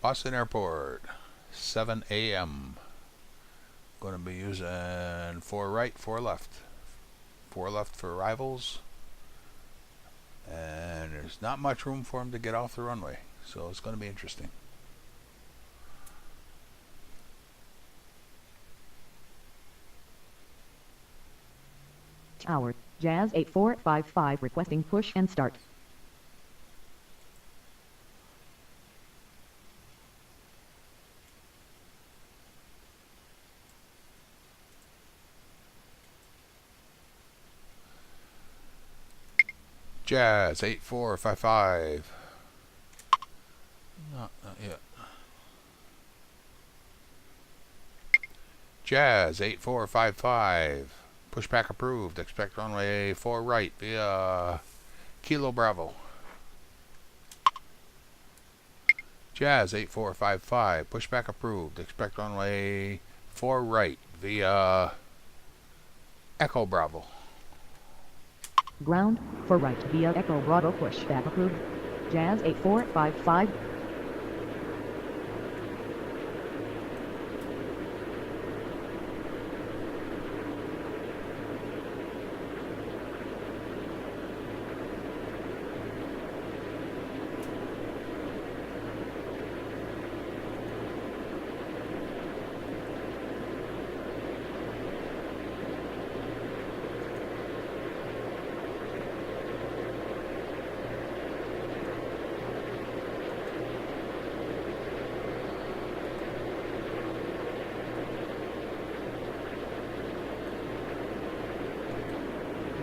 Boston Airport, 7 a.m. Going to be using 4 right, 4 left. 4 left for arrivals. And there's not much room for them to get off the runway. So it's going to be interesting. Tower, Jazz 8455 requesting push and start. Jazz 8455. Not yet. Jazz 8455. Pushback approved. Expect runway 4 right via Kilo Bravo. Jazz 8455. Pushback approved. Expect runway 4 right via Echo Bravo. Ground, for right via Echo Bravo pushback approved. Jazz 8455.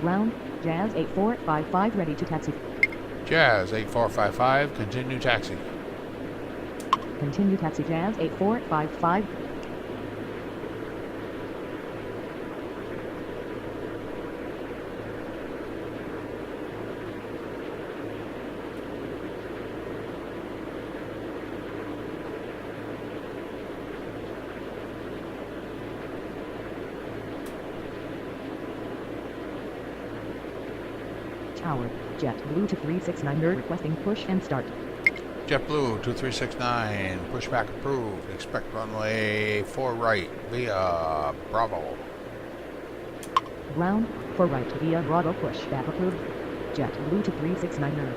Ground, Jazz 8455 ready to taxi. Jazz 8455. Continue taxi. Continue taxi Jazz 8455. Tower, JetBlue to 369er requesting push and start. JetBlue 2369. Pushback approved. Expect runway 4 right via Bravo. Ground, for right via Bravo pushback approved. JetBlue to 369er.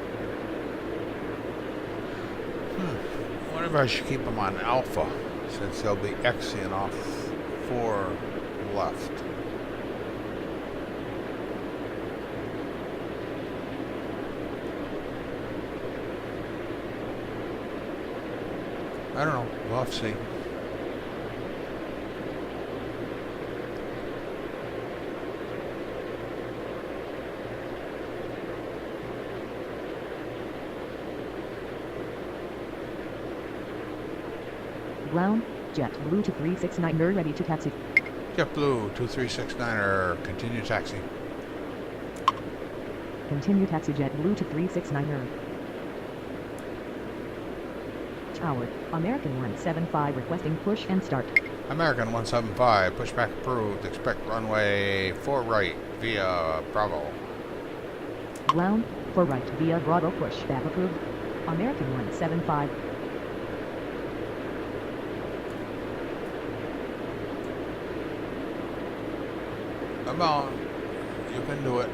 I wonder if I should keep them on Alpha, since they'll be Xing off 4 left. I don't know. We'll have to see. Ground, JetBlue to 369er ready to taxi. JetBlue 2369er. Continue taxi. Continue taxi JetBlue to 369er. Tower, American 175 requesting push and start. American 175. Pushback approved. Expect runway 4 right via Bravo. Ground, for right via Bravo pushback approved. American 175. Come on. You can do it.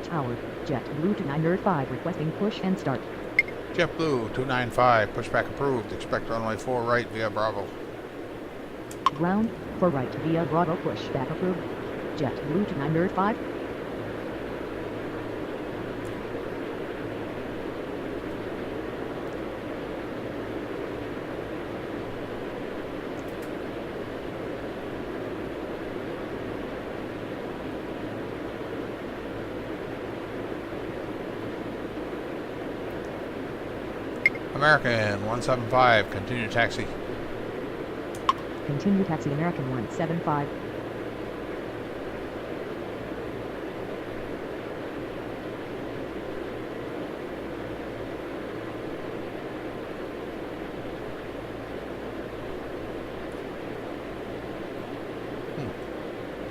Tower, JetBlue to 905 requesting push and start. JetBlue 295. Pushback approved. Expect runway 4 right via Bravo. Ground, for right via Bravo pushback approved. JetBlue to 905. American 175, continue taxi. Continue taxi American 175.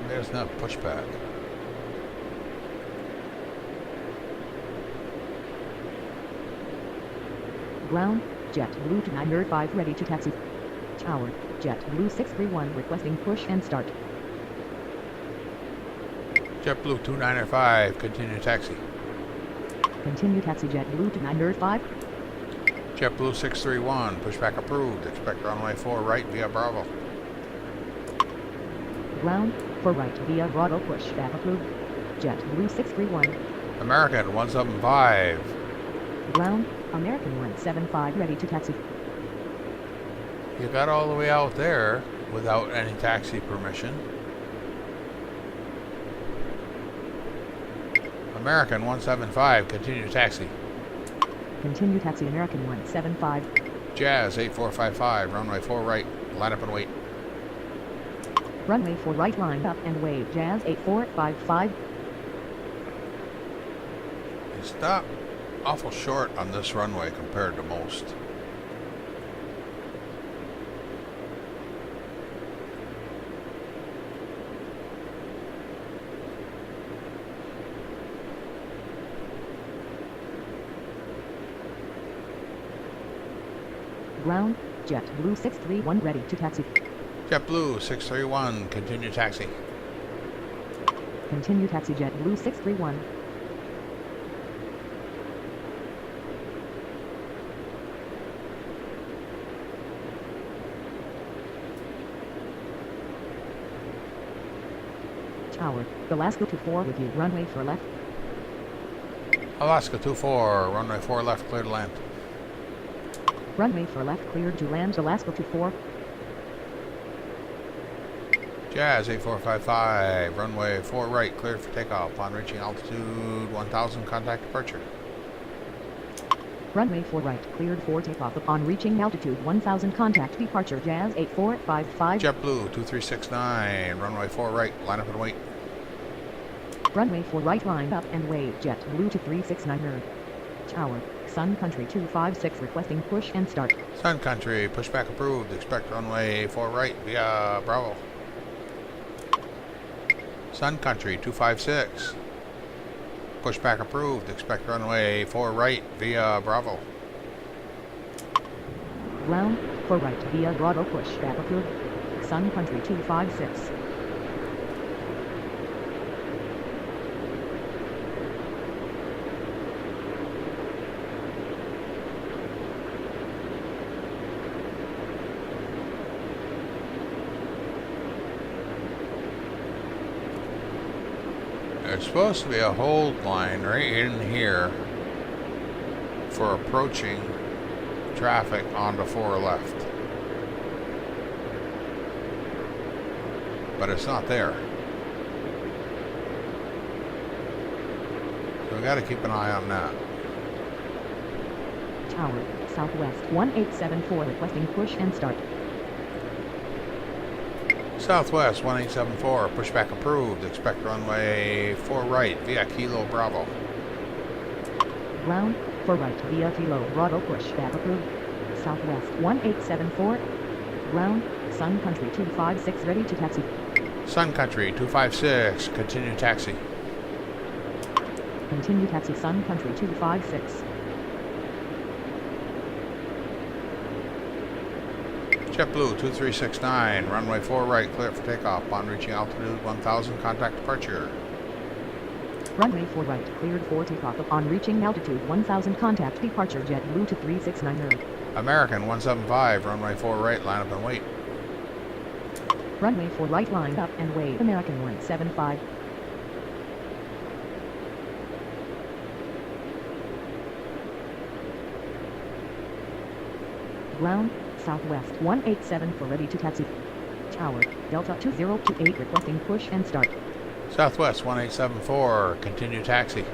There's no pushback. Ground, JetBlue 905 ready to taxi. Tower, JetBlue 631 requesting push and start. JetBlue 2905, continue taxi. Continue taxi JetBlue 905. JetBlue 631, pushback approved. Expect runway 4 right via Bravo. Ground, for right via Bravo pushback approved. JetBlue 631. American 175. Ground, American 175 ready to taxi. You got all the way out there without any taxi permission. American 175, continue taxi. Continue taxi American 175. Jazz 8455, runway 4 right, line up and wait. Runway 4 right line up and wait. Jazz 8455. You stop awful short on this runway compared to most. Ground, JetBlue 631 ready to taxi. JetBlue 631, continue taxi. Continue taxi JetBlue 631. Tower, Alaska 24 with you. Runway 4 left. Alaska 24, runway 4 left, clear to land. Runway 4 left cleared to land. Alaska 24. Jazz 8455, runway 4 right, cleared for takeoff. Upon reaching altitude 1000, contact departure. Runway 4 right cleared for takeoff. Upon reaching altitude 1000, contact departure. Jazz 8455. JetBlue 2369, runway 4 right, line up and wait. Runway 4 right line up and wait. JetBlue 2369. Tower, Sun Country 256 requesting push and start. Sun Country, pushback approved. Expect runway 4 right via Bravo. Sun Country 256. Pushback approved. Expect runway 4 right via Bravo. Ground, for right via Bravo pushback approved. Sun Country 256. There's supposed to be a hold line right in here for approaching traffic onto 4 left. But it's not there. So we got to keep an eye on that. Tower, Southwest 1874 requesting push and start. Southwest 1874, pushback approved. Expect runway 4 right via Kilo Bravo. Ground, for right via Kilo Bravo pushback approved. Southwest 1874. Ground, Sun Country 256 ready to taxi. Sun Country 256, continue taxi. Continue taxi Sun Country 256. JetBlue 2369, runway 4 right, clear for takeoff. Upon reaching altitude 1000, contact departure. Runway 4 right cleared for takeoff. Upon reaching altitude 1000, contact departure. JetBlue 2369. American 175, runway 4 right, line up and wait. Runway 4 right line up and wait. American 175. Ground, Southwest 1874 ready to taxi. Tower, Delta 2028 requesting push and start. Southwest 1874, continue taxi.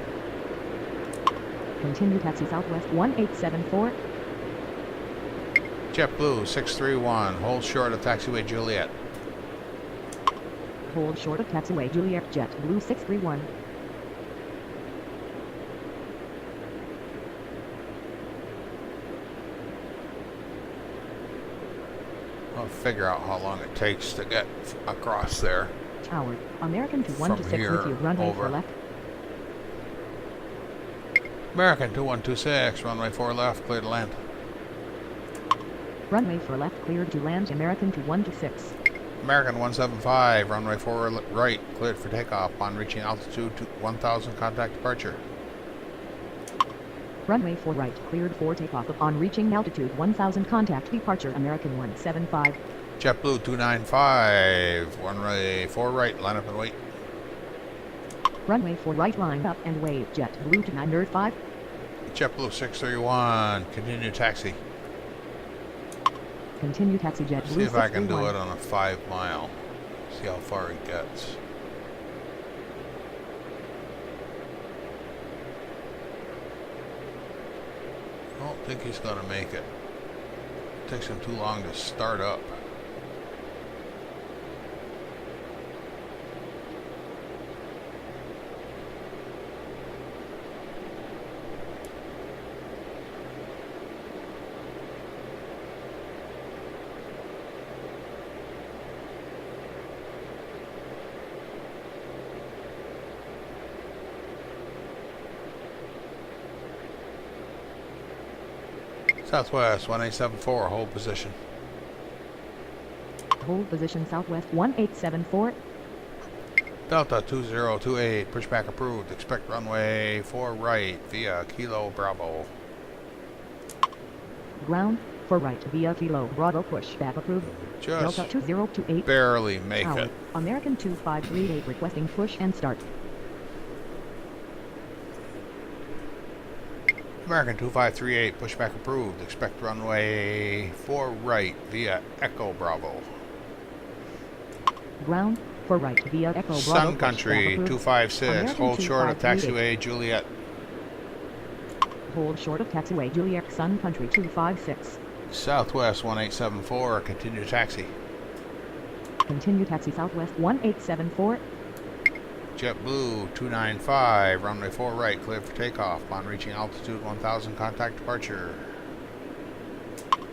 Continue taxi Southwest 1874. JetBlue 631, hold short of taxiway Juliet. Hold short of taxiway Juliet, JetBlue 631. I'll figure out how long it takes to get across there. Tower, American From 2126 here with you, runway over. 4 left. American 2126, runway 4 left, clear to land. Runway 4 left cleared to land, American 2126. American 175, runway 4 right, cleared for takeoff. On reaching altitude to 1000, contact departure. Runway 4 right cleared for takeoff. Upon reaching altitude 1000, contact departure, American 175. JetBlue 295, runway 4 right, line up and wait. Runway 4 right, line up and wait, JetBlue 295. JetBlue 631, continue taxi. Continue taxi, JetBlue 631. See if I can do it on a 5 mile. See how far it gets. I don't think he's gonna make it. It takes him too long to start up. Southwest 1874, hold position. Hold position Southwest 1874. Delta 2028, pushback approved. Expect runway 4 right via Kilo Bravo. Ground, 4 right via Kilo Bravo, pushback approved. Just Delta 2028. barely make Tower, it. American 2538 requesting push and start. American 2538, pushback approved. Expect runway 4 right via Echo Bravo. Ground, 4 right via Echo Bravo. Sun Country 256, American hold short of 2538. taxiway Juliet. Hold short of taxiway Juliet, Sun Country 256. Southwest 1874, continue taxi. Continue taxi Southwest 1874. JetBlue 295, runway 4 right, cleared for takeoff. On reaching altitude 1000, contact departure.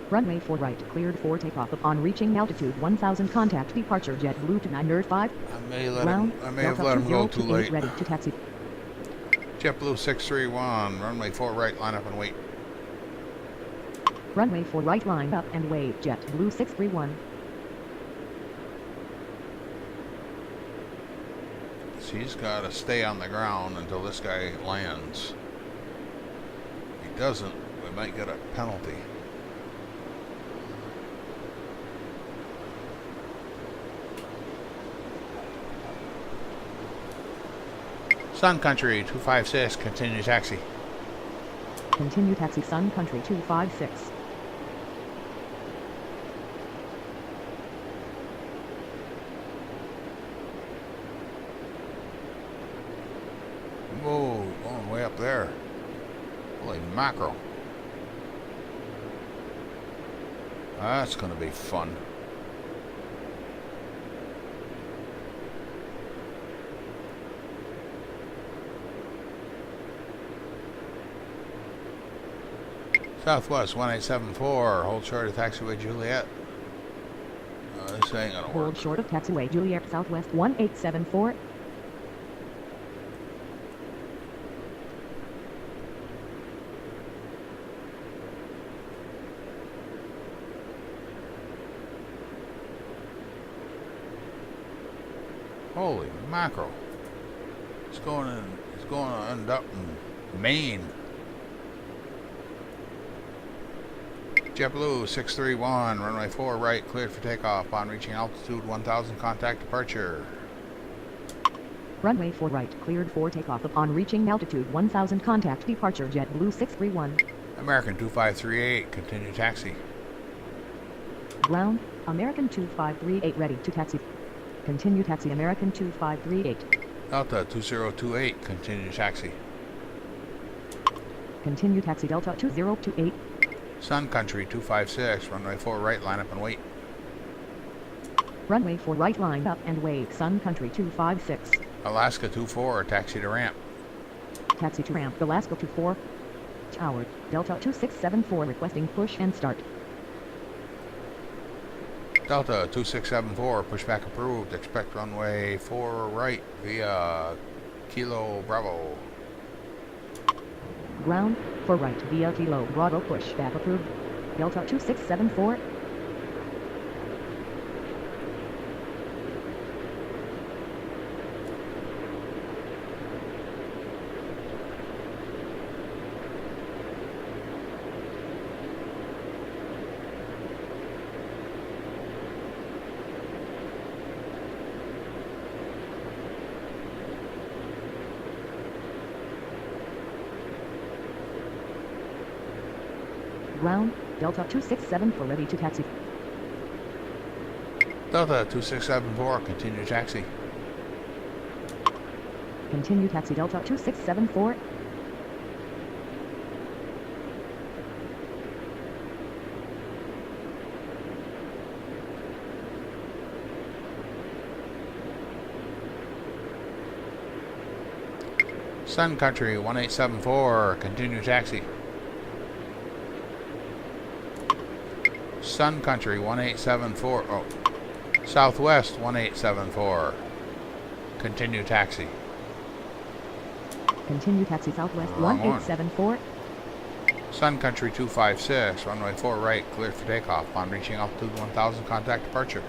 Runway 4 right cleared for takeoff. Upon reaching altitude 1000, contact departure, JetBlue 2995. I may Ground, have let him go too 2028 late. ready to taxi. JetBlue 631, runway 4 right, line up and wait. Runway 4 right, line up and wait, JetBlue 631. So he's got to stay on the ground until this guy lands. If he doesn't, we might get a penalty. Sun Country 256, continue taxi. Continue taxi Sun Country 256. Whoa, going way up there. Holy mackerel. That's going to be fun. Southwest 1874, hold short of taxiway Juliet. This ain't gonna work. Hold short of taxiway Juliet, Southwest 1874. Holy mackerel. It's going to end up in Maine. JetBlue 631, runway 4 right, cleared for takeoff. On reaching altitude 1000, contact departure. Runway 4 right cleared for takeoff. Upon reaching altitude 1000, contact departure, JetBlue 631. American 2538, continue taxi. Ground, American 2538 ready to taxi. Continue taxi American 2538. Delta 2028, continue taxi. Continue taxi Delta 2028. Sun Country 256, runway 4 right, line up and wait. Runway 4 right, line up and wait. Sun Country 256. Alaska 24, taxi to ramp. Taxi to ramp, Alaska 24. Tower, Delta 2674 requesting push and start. Delta 2674, pushback approved. Expect runway 4 right via Kilo Bravo. Ground, 4 right via Kilo Bravo, pushback approved. Delta 2674. Ground, Delta 2674 ready to taxi. Delta 2674, continue taxi. Continue taxi Delta 2674. Sun Country 1874, continue taxi. Sun Country 1874, oh, Southwest 1874, continue taxi. Continue taxi Southwest Wrong 1874. Sun Country 256, runway 4 right, cleared for takeoff. On reaching altitude 1000, contact departure.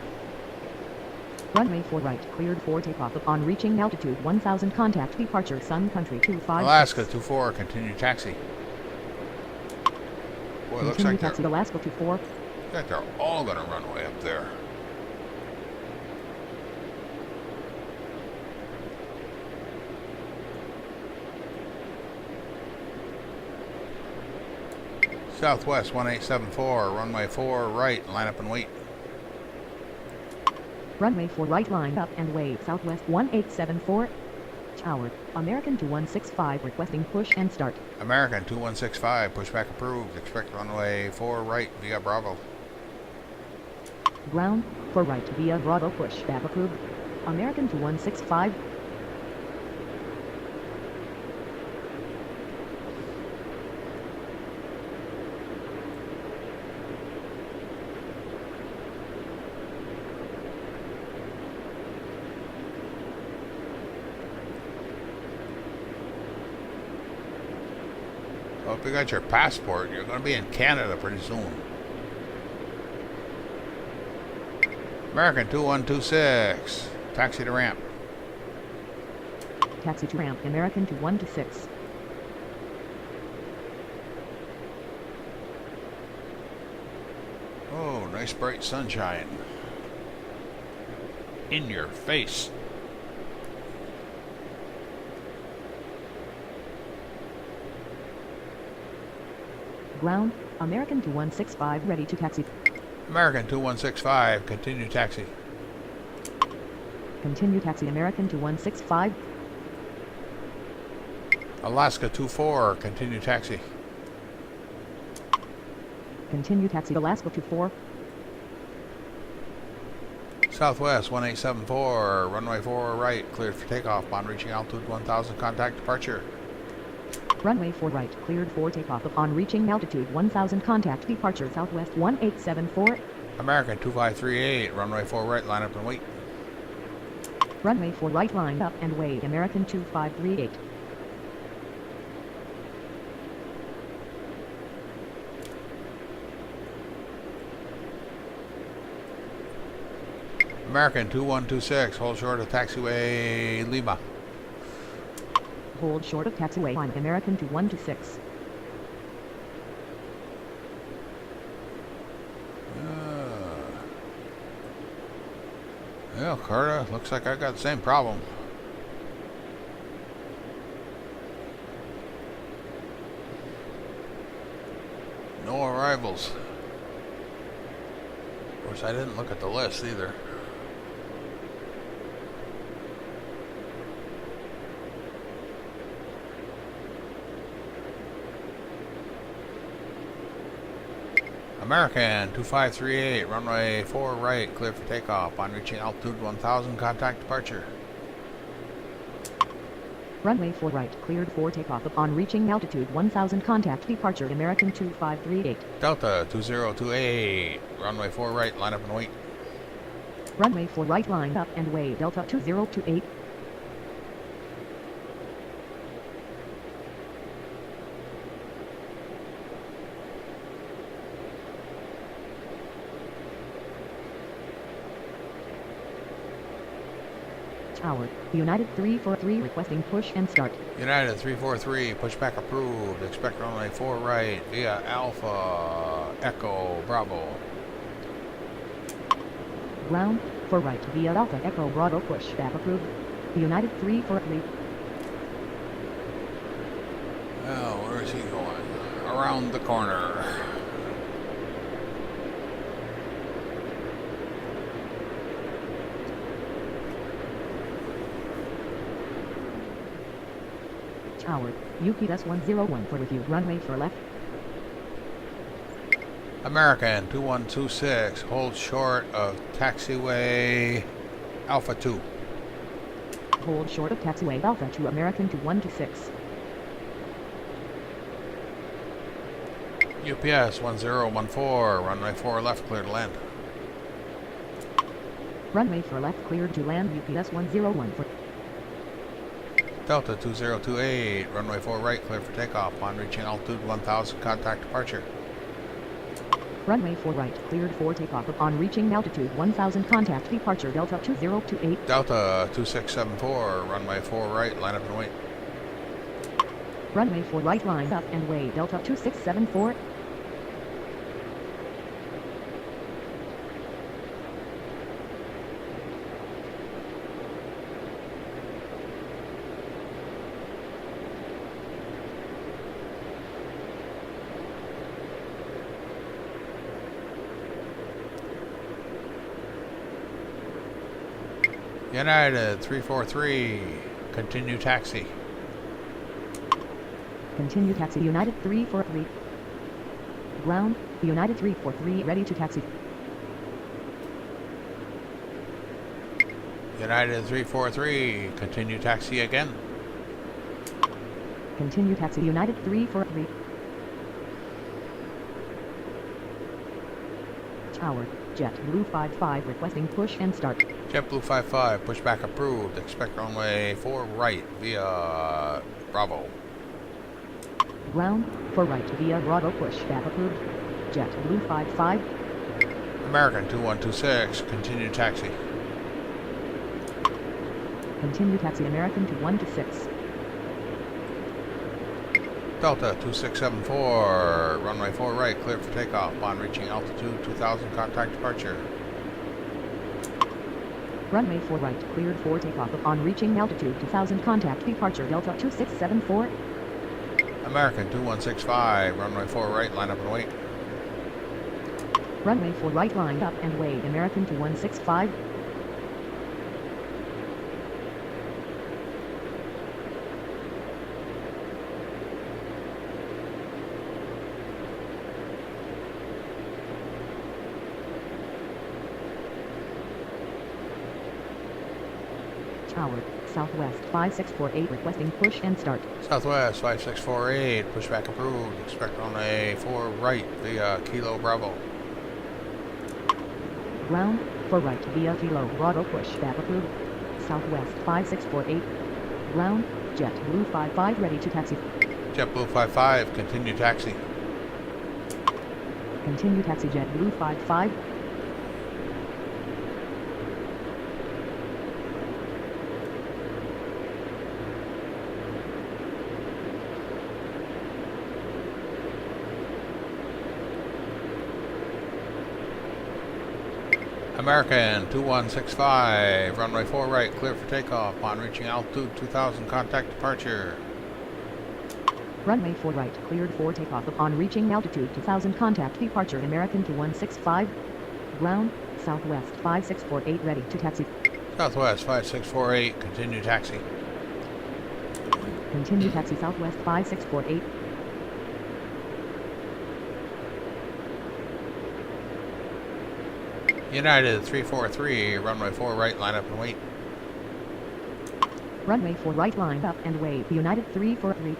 Runway 4 right, cleared for takeoff. Upon reaching altitude 1000, contact departure. Sun Country 256. Alaska 24, continue taxi. Boy, it looks Continue like taxi Alaska 24. they're all gonna run way up there. Southwest 1874, runway 4 right, line up and wait. Runway 4 right, line up and wait. Southwest 1874. Tower, American 2165 requesting push and start. American 2165, pushback approved. Expect runway 4 right via Bravo. Ground, 4 right via Bravo, pushback approved. American 2165. Well, if you got your passport, you're going to be in Canada pretty soon. American 2126, taxi to ramp. Taxi to ramp, American 2126. Oh, nice bright sunshine. In your face. Ground, American 2165 ready to taxi. American 2165, continue taxi. Continue taxi American 2165. Alaska 24, continue taxi. Continue taxi Alaska 24. Southwest 1874, runway 4 right, cleared for takeoff. On reaching altitude 1000, contact departure. Runway 4 right, cleared for takeoff. Upon reaching altitude 1000, contact departure. Southwest 1874. American 2538, runway 4 right, line up and wait. Runway 4 right, line up and wait. American 2538. American 2126, hold short of taxiway Lima. Hold short of taxiway line American 2126. Well, Carter, looks like I got the same problem. No arrivals. Of course, I didn't look at the list either. American 2538, runway 4 right, clear for takeoff. On reaching altitude 1000, contact departure. Runway 4 right, cleared for takeoff. Upon reaching altitude 1000, contact departure. American 2538. Delta 2028, runway 4 right, line up and wait. Runway 4 right, line up and wait. Delta 2028. Tower, United 343 requesting push and start. United 343, pushback approved. Expect runway 4 right via Alpha Echo Bravo. Ground, 4 right via Alpha Echo Bravo, pushback approved. United 343. Oh, where is he going? Around the corner. Tower, UPS 101 for with you. Runway for left. American 2126, hold short of taxiway Alpha 2. Hold short of taxiway Alpha 2. American 2126. UPS 1014, runway 4 left, clear to land. Runway for left, cleared to land. UPS 101 for Delta 2028, runway 4 right, clear for takeoff. On reaching altitude 1000, contact departure. Runway 4 right, cleared for takeoff. Upon reaching altitude 1000, contact departure. Delta 2028. Delta 2674, runway 4 right, line up and wait. Runway 4 right, line up and wait. Delta 2674. United 343, continue taxi. Continue taxi. United 343. Ground, United 343 ready to taxi. United 343, continue taxi again. Continue taxi. United 343. Tower, JetBlue 55 requesting push and start. JetBlue 55, pushback approved. Expect runway 4 right via Bravo. Ground, 4 right via Bravo, pushback approved. JetBlue 55. American 2126, continue taxi. Continue taxi. American 2126. Delta 2674, runway 4 right, clear for takeoff. On reaching altitude 2000, contact departure. Runway 4 right, cleared for takeoff. Upon reaching altitude 2000, contact departure. Delta 2674. American 2165, runway 4 right, line up and wait. Runway 4 right, line up and wait. American 2165. Tower, Southwest 5648 requesting push and start. Southwest 5648, pushback approved. Expect runway 4 right via Kilo Bravo. Ground, 4 right via Kilo Bravo, pushback approved. Southwest 5648. Ground, JetBlue 55 ready to taxi. JetBlue 55, continue taxi. Continue taxi. JetBlue 55. American 2165, runway 4 right, clear for takeoff. On reaching altitude 2000, contact departure. Runway 4 right, cleared for takeoff. Upon reaching altitude 2000, contact departure. American 2165. Ground, Southwest 5648 ready to taxi. Southwest 5648, continue taxi. Continue taxi. Southwest 5648. United 343, runway 4 right, line up and wait. Runway 4 right, line up and wait. United 343.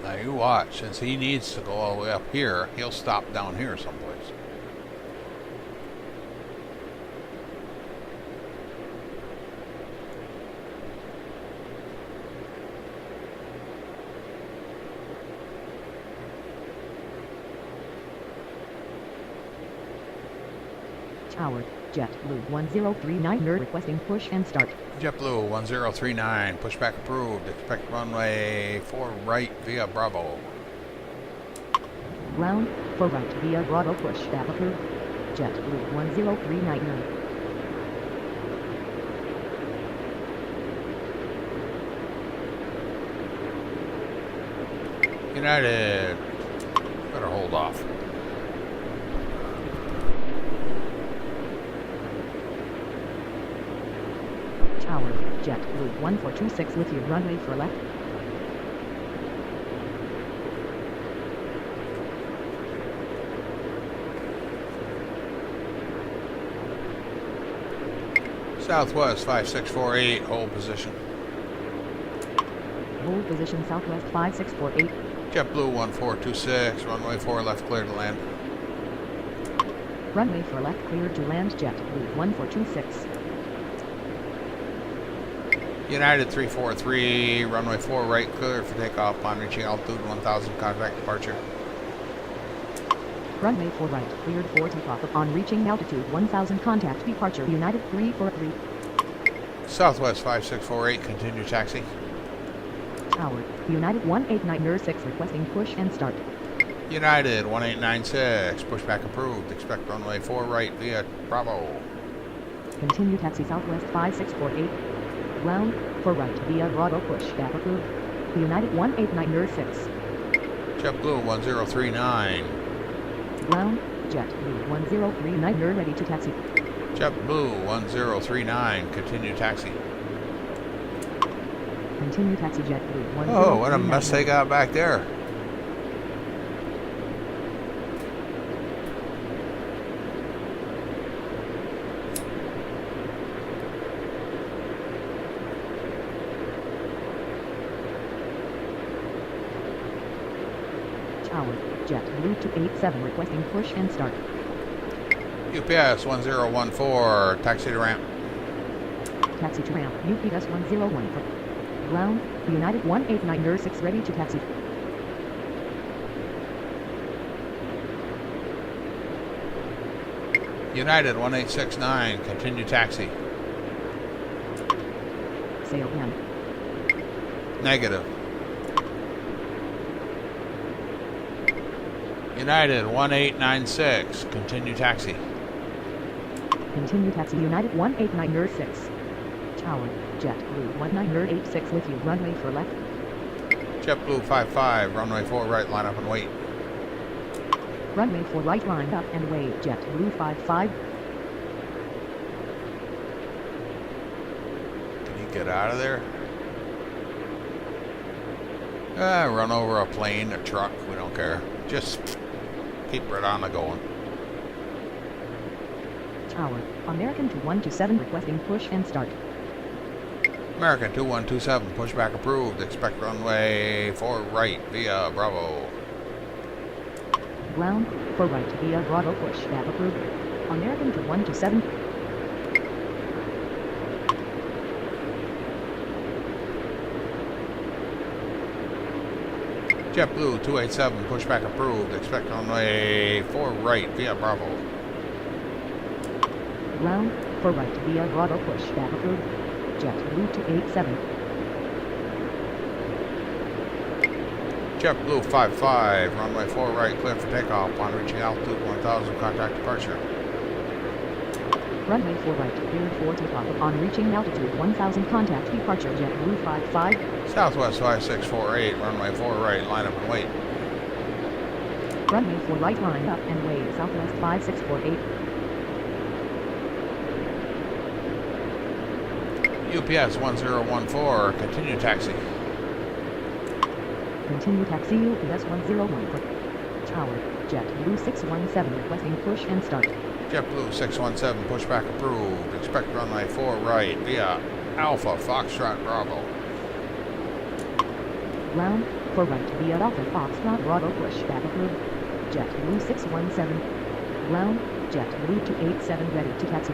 Now you watch, since he needs to go all the way up here, he'll stop down here someplace. Tower, JetBlue 1039 nerd requesting push and start. JetBlue 1039, pushback approved. Expect runway 4 right via Bravo. Ground, 4 right via Bravo, pushback approved. JetBlue 1039 nerd. United, better hold off. Tower, JetBlue 1426 with you, runway for left. Southwest 5648, hold position. Hold position Southwest 5648. JetBlue 1426, runway 4 left, clear to land. Runway for left, cleared to land. JetBlue 1426. United 343, runway 4 right, clear for takeoff upon reaching altitude 1000, contact departure. Runway 4 right, cleared for takeoff upon reaching altitude 1000, contact departure. United 343. Southwest 5648, continue taxi. Tower, United 18906 requesting push and start. United 1896, pushback approved. Expect runway 4 right via Bravo. Continue taxi Southwest 5648. Ground, 4 right via Bravo, pushback approved. United 18906. JetBlue 1039. Ground, JetBlue 1039 nerd ready to taxi. JetBlue 1039, continue taxi. Continue taxi JetBlue 1039. Oh, what a mess they got back there. Tower, JetBlue 287 requesting push and start. UPS 1014, taxi to ramp. Taxi to ramp, UPS 101. Ground, United 18906 ready to taxi. United 1869, continue taxi. Sail N. Negative. United 1896, continue taxi. Continue taxi United 18906. Tower, JetBlue 19086 with you, runway for left. JetBlue 55, runway 4 right, line up and wait. Runway 4 right, line up and wait. JetBlue 55. Can you get out of there? Run over a plane, a truck, we don't care. Just keep right on the going. Tower, American 2127 requesting push and start. American 2127, pushback approved. Expect runway 4 right via Bravo. Ground, 4 right via Bravo, pushback approved. American 2127. JetBlue 287, pushback approved. Expect runway 4 right via Bravo. Ground, 4 right via Bravo, pushback approved. JetBlue 287. JetBlue 55, runway 4 right, clear for takeoff upon reaching altitude 1000, contact departure. Runway 4 right, cleared for takeoff. Upon reaching altitude 1000, contact departure JetBlue 55. Southwest 5648, runway 4 right, line up and wait. Runway 4 right, line up and wait. Southwest 5648. UPS 1014, continue taxi. Continue taxi UPS 101. Tower, JetBlue 617 requesting push and start. JetBlue 617, pushback approved. Expect runway 4 right via Alpha Foxtrot Bravo. Ground, 4 right via Alpha Foxtrot Bravo, pushback approved. JetBlue 617. Ground, JetBlue 287 ready to taxi.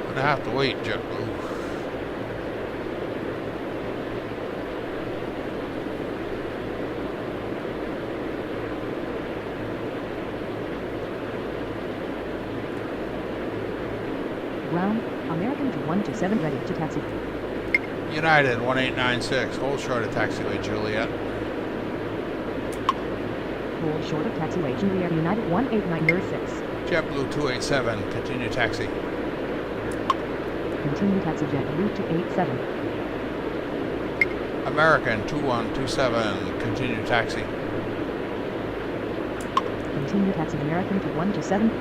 Gonna have to wait, JetBlue. Ground, American 2127 ready to taxi. United 1896, hold short of taxiway Juliet. Hold short of taxiway Juliet. United 18906. JetBlue 287, continue taxi. Continue taxi JetBlue 287. American 2127, continue taxi. Continue taxi American 2127.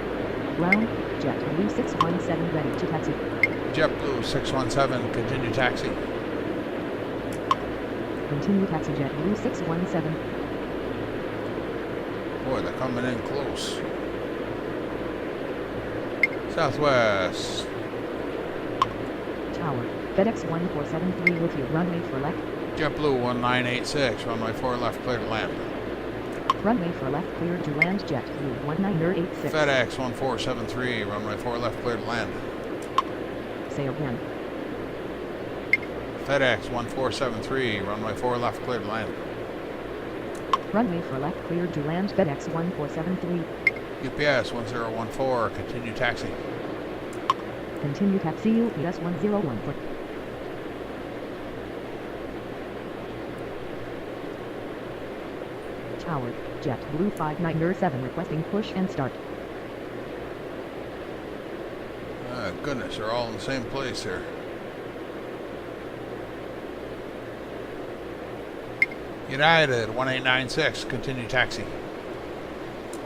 Ground, JetBlue 617 ready to taxi. JetBlue 617, continue taxi. Continue taxi JetBlue 617. Boy, they're coming in close. Southwest. Tower, FedEx 1473 with you. Runway for left. JetBlue 1986, runway 4 left, clear to land. Runway for left, cleared to land. JetBlue 1986. FedEx 1473, runway 4 left, clear to land. Say again. FedEx 1473, runway 4 left, clear to land. Runway for left, cleared to land. FedEx 1473. UPS 1014, continue taxi. Continue taxi UPS 101. Tower, JetBlue 5907 requesting push and start. Goodness, they're all in the same place here. United 1896, continue taxi.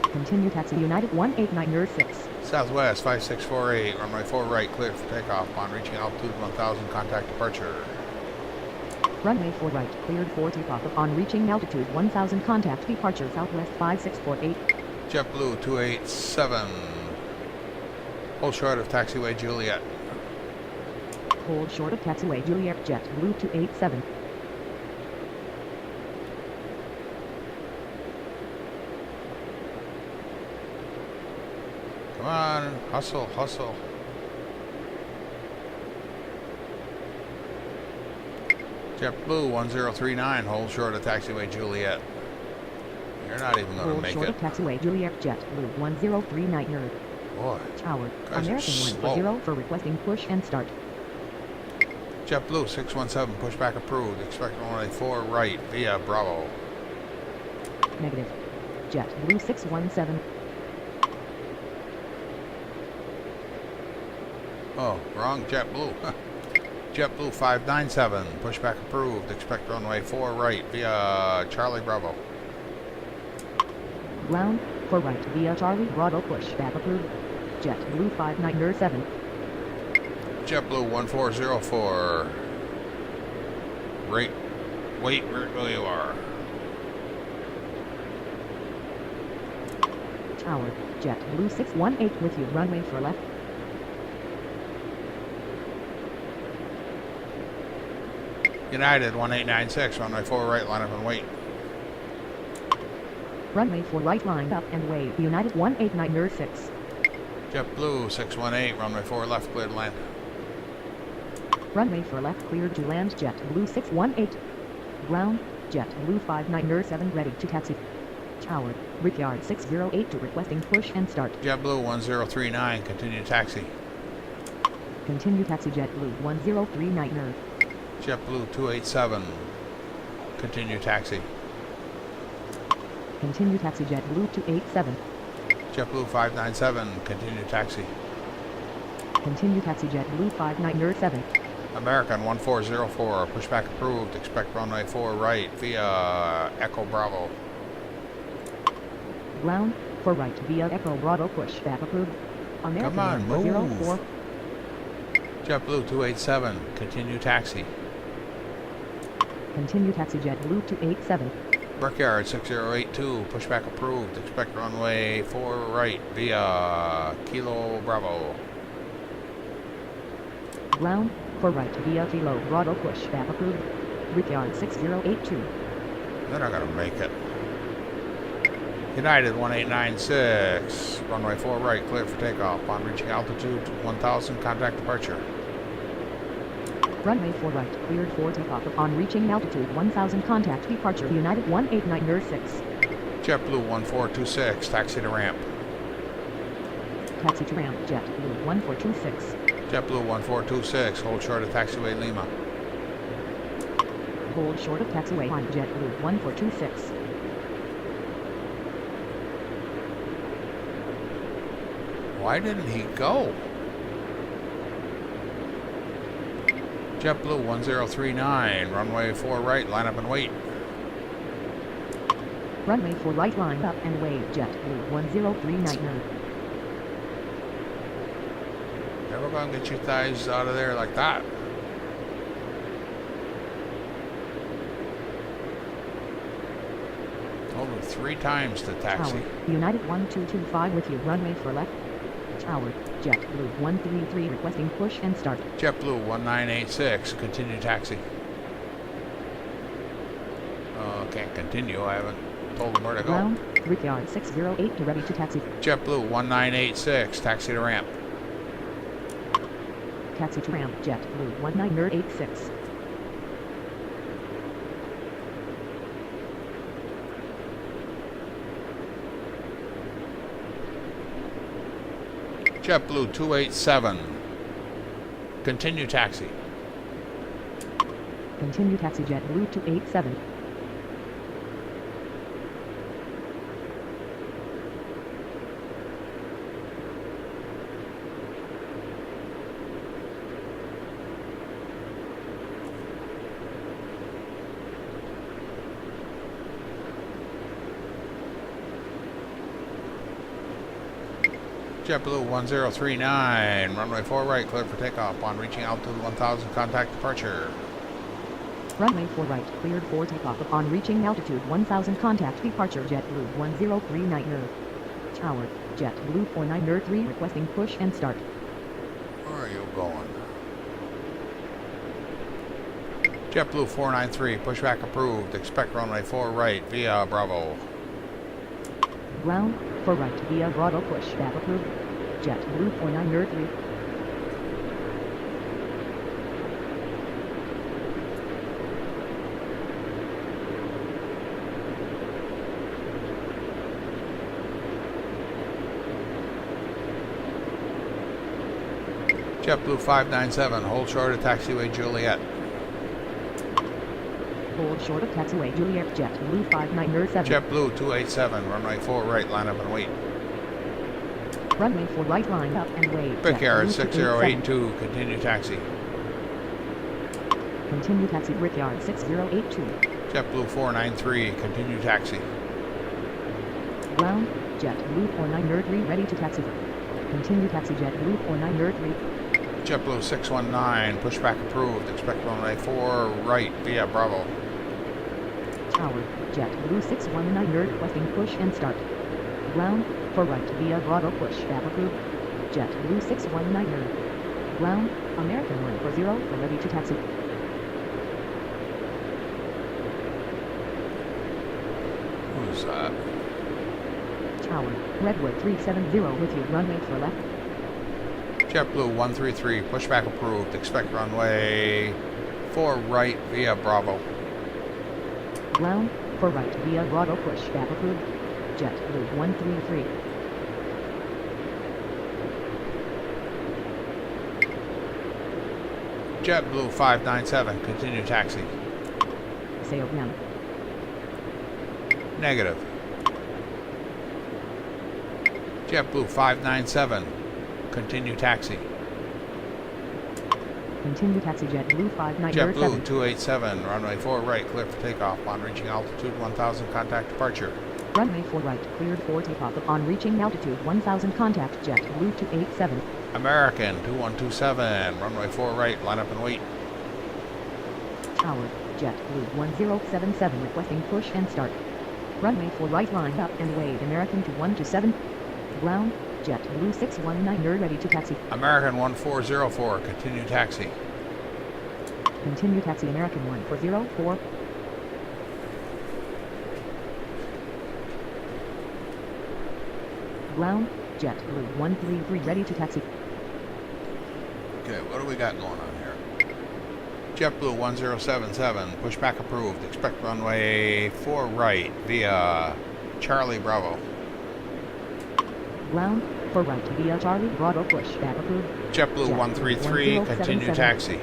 Continue taxi United 18906. Southwest 5648, runway 4 right, clear for takeoff. Upon reaching altitude 1000, contact departure. Runway 4 right, cleared for takeoff. Upon reaching altitude 1000, contact departure. Southwest 5648. JetBlue 287, hold short of taxiway Juliet. Hold short of taxiway Juliet. JetBlue 287. Come on, hustle, hustle. JetBlue 1039, hold short of taxiway Juliet. You're not even going to make hold short it. of taxiway Juliet. JetBlue 1039. Boy, Tower, guys are American slow. 140 for requesting push and start. JetBlue 617, pushback approved. Expect runway 4 right via Bravo. Negative. JetBlue 617. Oh, wrong JetBlue. JetBlue 597, pushback approved. Expect runway 4 right via Charlie Bravo. Ground, 4 right via Charlie Bravo, pushback approved. JetBlue 5907. JetBlue 1404. Wait where you are. Tower, JetBlue 618 with you. Runway for left. United 1896, runway 4 right, line up and wait. Runway 4 right, lined up and wait. United 18906. JetBlue 618, runway 4 left, clear to land. Runway 4 left, cleared to land. JetBlue 618. Ground, JetBlue 5907 ready to taxi. Tower, Brickyard 608 requesting push and start. JetBlue 1039, continue taxi. Continue taxi JetBlue 1039. JetBlue 287, continue taxi. Continue taxi JetBlue 287. JetBlue 597, continue taxi. Continue taxi JetBlue 5907. American 1404, pushback approved. Expect runway 4 right via Echo Bravo. Ground for right via Echo Bravo, pushback approved. American Come on, 1404. move. JetBlue 287, continue taxi. Continue taxi JetBlue 287. Brickyard 6082, pushback approved. Expect runway 4 right via Kilo Bravo. Ground for right via Kilo Bravo, pushback approved. Brickyard 6082. They're not gonna make it. United 1896, runway 4 right, clear for takeoff. On reaching altitude 1000, contact departure. Runway 4 right, cleared for takeoff. On reaching altitude 1000, contact departure. United 18906. JetBlue 1426, taxi to ramp. Taxi to ramp, JetBlue 1426. JetBlue 1426, hold short of taxiway Lima. Hold short of taxiway on JetBlue 1426. Why didn't he go? JetBlue 1039, runway 4 right, line up and wait. Runway 4 right, line up and wait. JetBlue 1039. Never gonna get you guys out of there like that. Told him 3 times to taxi. Tower, United 1225 with you. Runway 4 left. Tower, JetBlue 133 requesting push and start. JetBlue 1986, continue taxi. Can't continue, I haven't told him where to go. Ground, Brickyard 608 to ready to taxi. JetBlue 1986, taxi to ramp. Taxi to ramp, JetBlue 1986. JetBlue 287, continue taxi. Continue taxi JetBlue 287. JetBlue 1039, runway 4 right, clear for takeoff. On reaching altitude 1000, contact departure. Runway 4 right, cleared for takeoff. Upon reaching altitude 1000, contact departure. JetBlue 1039. Tower, JetBlue 4903 requesting push and start. Where are you going? JetBlue 493, pushback approved. Expect runway 4 right via Bravo. Ground, for right via Bravo, pushback approved. JetBlue 4903. JetBlue 597, hold short of taxiway Juliet. Hold short of taxiway Juliet. JetBlue 5907. JetBlue 287, runway 4 right, line up and wait. Runway 4 right, line up and wait. Brickyard JetBlue 287. 6082, continue taxi. Continue taxi Brickyard 6082. JetBlue 493, continue taxi. Ground, JetBlue 4903 ready to taxi. Continue taxi JetBlue 4903. JetBlue 619, pushback approved. Expect runway 4 right via Bravo. Tower, JetBlue 619 requesting push and start. Ground, for right via Bravo, pushback approved. JetBlue 619. Ground, American 140 for ready to taxi. Who's that? Tower, Redwood 370 with you. Runway 4 left. JetBlue 133, pushback approved. Expect runway 4 right via Bravo. Ground, for right via Bravo, pushback approved. JetBlue 133. JetBlue 597, continue taxi. Say again. Negative. JetBlue 597, continue taxi. Continue taxi JetBlue JetBlue 5907. 287, runway 4 right, clear for takeoff. Upon reaching altitude 1000, contact departure. Runway 4 right, cleared for takeoff. Upon reaching altitude 1000, contact JetBlue 287. American 2127, runway 4 right, line up and wait. Tower, JetBlue 1077 requesting push and start. Runway 4 right, line up and wait. American 2127. Ground, JetBlue 619er ready to taxi. American 1404, continue taxi. Continue taxi American 1404. Ground, JetBlue 133 ready to taxi. Okay, what do we got going on here? JetBlue 1077, pushback approved. Expect runway 4 right via Charlie Bravo. Ground, 4 right via Charlie Bravo pushback approved. JetBlue 133, continue taxi.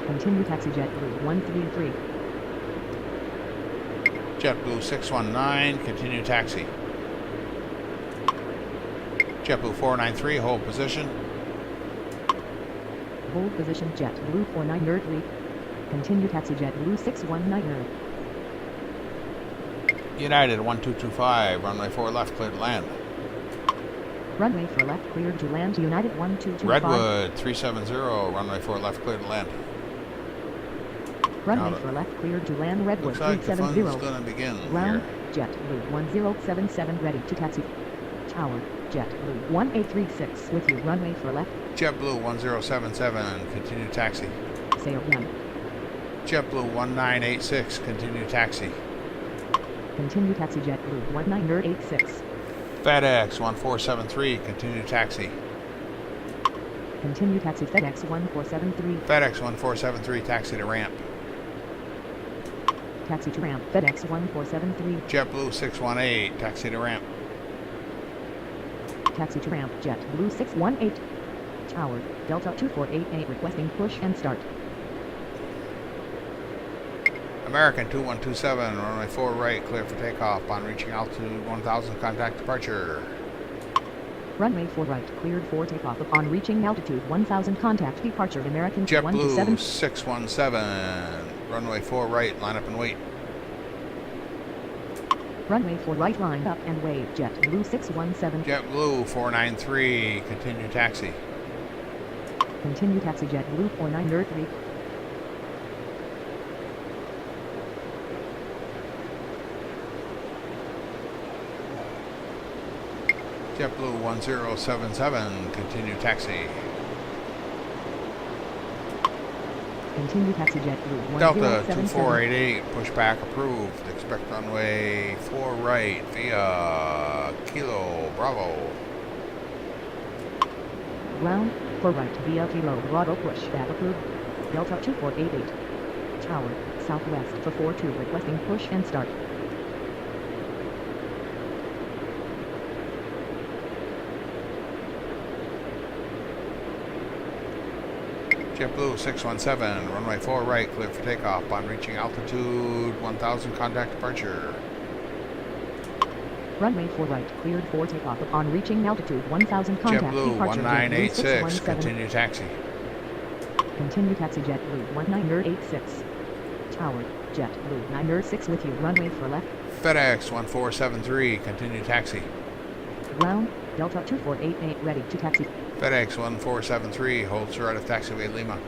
Continue taxi JetBlue 133. JetBlue 619, continue taxi. JetBlue 493, hold position. Hold position JetBlue 49er3. Continue taxi JetBlue 619er. United 1225, runway 4 left, clear to land. Runway 4 left cleared to land. United 1225. Redwood 370, runway 4 left, clear to land. Runway 4 left cleared to land. Redwood Looks like the 370. fun's going to begin Ground, here. JetBlue 1077 ready to taxi. Tower, JetBlue 1836 with you. Runway 4 left. JetBlue 1077, continue taxi. Sail 1. JetBlue 1986, continue taxi. Continue taxi JetBlue 1986. FedEx 1473, continue taxi. Continue taxi FedEx 1473. FedEx 1473, taxi to ramp. Taxi to ramp FedEx 1473. JetBlue 618, taxi to ramp. Taxi to ramp JetBlue 618. Tower, Delta 2488 requesting push and start. American 2127, runway 4 right, clear for takeoff. On reaching altitude 1000, contact departure. Runway 4 right, cleared for takeoff. Upon reaching altitude 1000, contact departure. American JetBlue 127. 617, runway 4 right, line up and wait. Runway 4 right, line up and wait. JetBlue 617. JetBlue 493, continue taxi. Continue taxi JetBlue 49er3. JetBlue 1077, continue taxi. Continue taxi JetBlue Delta 1077. 2488, pushback approved. Expect runway 4 right via Kilo Bravo. Ground, 4 right via Kilo Bravo pushback approved. Delta 2488. Tower, southwest for 42 requesting push and start. JetBlue 617, runway 4 right, clear for takeoff. On reaching altitude 1000, contact departure. Runway 4 right, cleared for takeoff. Upon reaching altitude 1000, contact JetBlue departure. 1986, 617. continue taxi. Continue taxi JetBlue 1986. Tower, JetBlue 906 with you. Runway 4 left. FedEx 1473, continue taxi. Ground, Delta 2488 ready to taxi. FedEx 1473, hold short of taxiway Lima.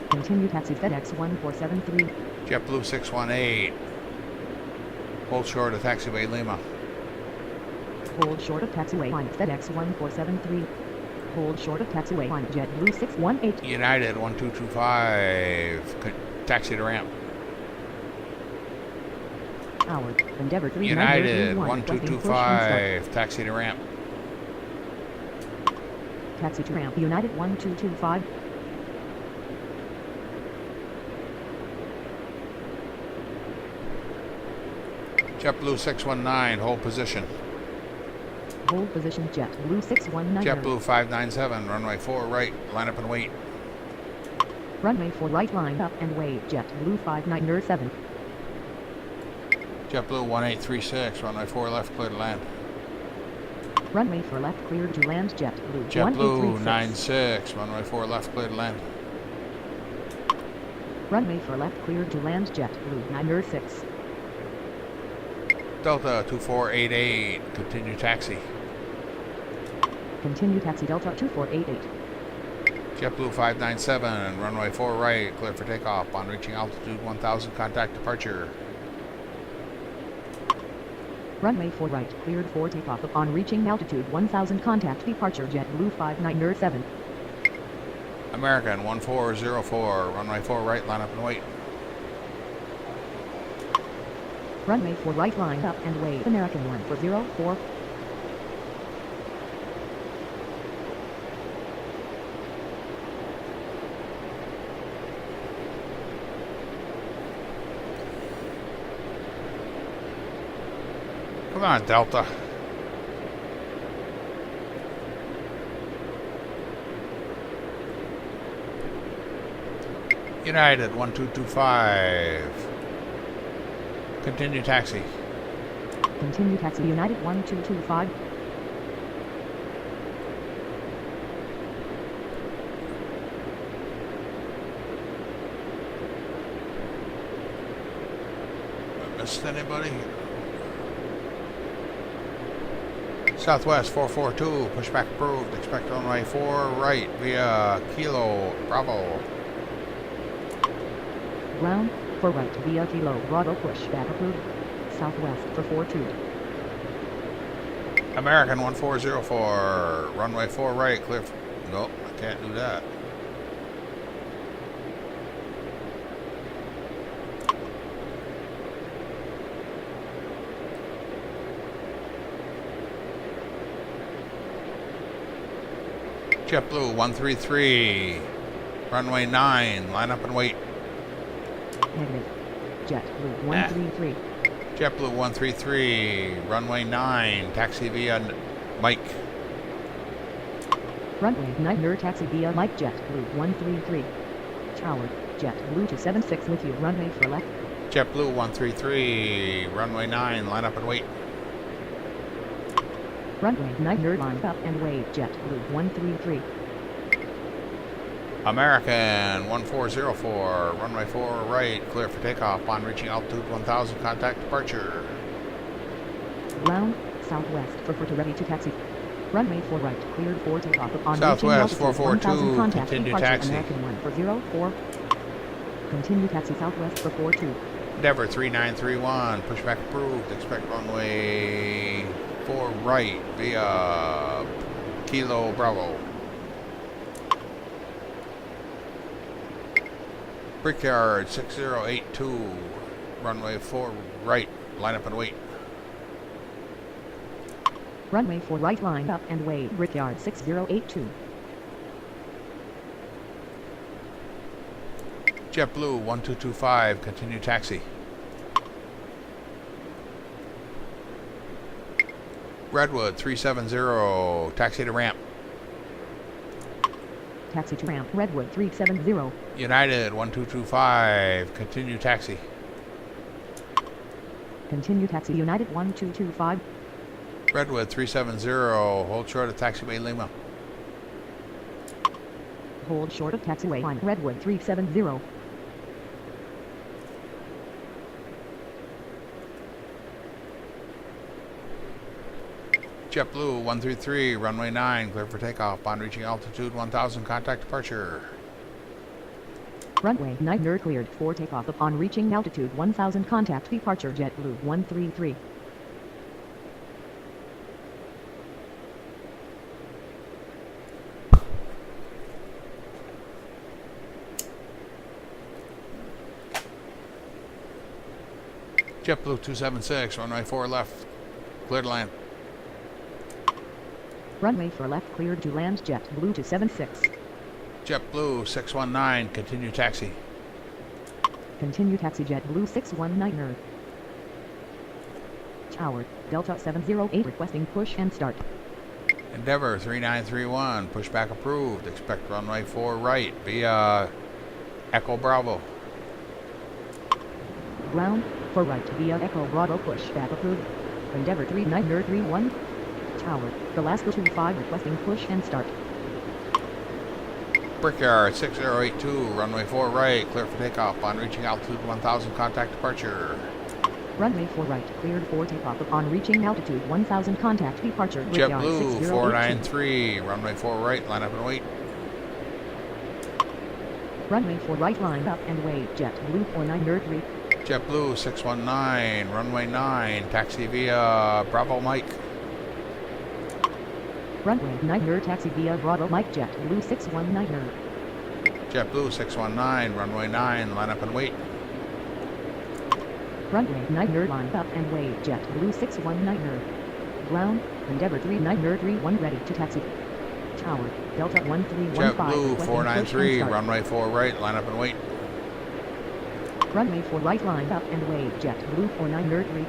Continue taxi FedEx 1473. JetBlue 618, hold short of taxiway Lima. Hold short of taxiway line FedEx 1473. Hold short of taxiway line JetBlue 618. United 1225, taxi to ramp. Tower, Endeavor 3 United 1225, 1225, taxi to ramp. Taxi to ramp United 1225. JetBlue 619, hold position. Hold position JetBlue 619. JetBlue 597, runway 4 right, line up and wait. Runway 4 right, line up and wait. JetBlue 597. JetBlue 1836, runway 4 left, clear to land. Runway for left cleared to land JetBlue JetBlue 1836. 96, runway 4 left, clear to land. Runway for left cleared to land JetBlue 906. Delta 2488, continue taxi. Continue taxi Delta 2488. JetBlue 597, runway 4 right, clear for takeoff. On reaching altitude 1000, contact departure. Runway 4 right cleared for takeoff upon reaching altitude 1000, contact departure JetBlue 597. American 1404, runway 4 right, line up and wait. Runway 4 right line up and wait. American 1404. Come on, Delta. United 1225. Continue taxi. Continue taxi United 1225. Missed anybody? Southwest 442, pushback approved. Expect runway 4 right via Kilo Bravo. Ground for right via Kilo Bravo, pushback approved. Southwest for 42. American 1404, runway 4 right, clear. Nope, I can't do that. JetBlue 133, runway 9, line up and wait. Negative. JetBlue 133. JetBlue 133, runway 9, taxi via Mike. Runway 9 taxi via Mike JetBlue 133. Tower, JetBlue 276 with you, runway for left. JetBlue 133, runway 9, line up and wait. Runway 9 line up and wait, JetBlue 133. American 1404, runway 4 right, clear for takeoff. On reaching altitude 1000, contact departure. Ground, Southwest for 42 ready to taxi. Runway 4 right, cleared for takeoff upon Southwest reaching altitude 442, 1000, contact continue departure. taxi. American 1404. Continue taxi Southwest for 42. Endeavor 3931, pushback approved. Expect runway 4 right via Kilo Bravo. Brickyard 6082, runway 4 right, line up and wait. Runway 4 right line up and wait, Brickyard 6082. JetBlue 1225, continue taxi. Redwood 370, taxi to ramp. Taxi to ramp, Redwood 370. United 1225, continue taxi. Continue taxi United 1225. Redwood 370, hold short of taxiway Lima. Hold short of taxiway line, Redwood 370. JetBlue 133, runway 9, clear for takeoff. On reaching altitude 1000, contact departure. Runway 9 cleared for takeoff upon reaching altitude 1000, contact departure JetBlue 133. JetBlue 276, runway 4 left, clear to land. Runway 4 left cleared to land JetBlue 276. JetBlue 619, continue taxi. Continue taxi JetBlue 619er. Tower, Delta 708 requesting push and start. Endeavor 3931, pushback approved. Expect runway 4 right via Echo Bravo. Ground, for right via Echo Bravo, pushback approved. Endeavor 3931. Tower, Alaska 25 requesting push and start. Brickyard 6082, runway 4 right, clear for takeoff. On reaching altitude 1000, contact departure. Runway 4 right, cleared for takeoff upon reaching altitude 1000, contact departure. Brickyard JetBlue 6082. 493, runway 4 right, line up and wait. Runway 4 right, line up and wait. JetBlue 493. JetBlue 619, runway 9, taxi via Bravo Mike. Runway 9 taxi via Bravo Mike. JetBlue 619. JetBlue 619, runway 9, line up and wait. Runway 9 line up and wait. JetBlue 619. Ground, Endeavour 3931 ready to taxi. Tower, Delta 1315. JetBlue requesting 493, push and start. runway 4 right, line up and wait. Runway 4 right, line up and wait. JetBlue 493.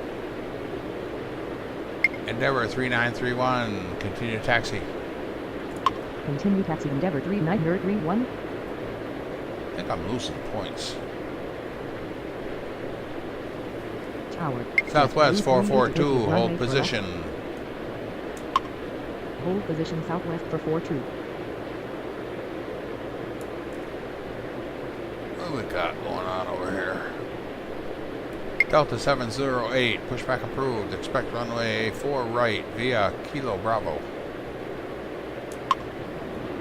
Endeavour 3931, continue taxi. Continue taxi. Endeavour 3931. I think I'm losing points. Tower, Southwest JetBlue 442, 388, hold runway 4 position. left. Hold position southwest for 42. What do we got going on over here? Delta 708, pushback approved. Expect runway 4 right via Kilo Bravo.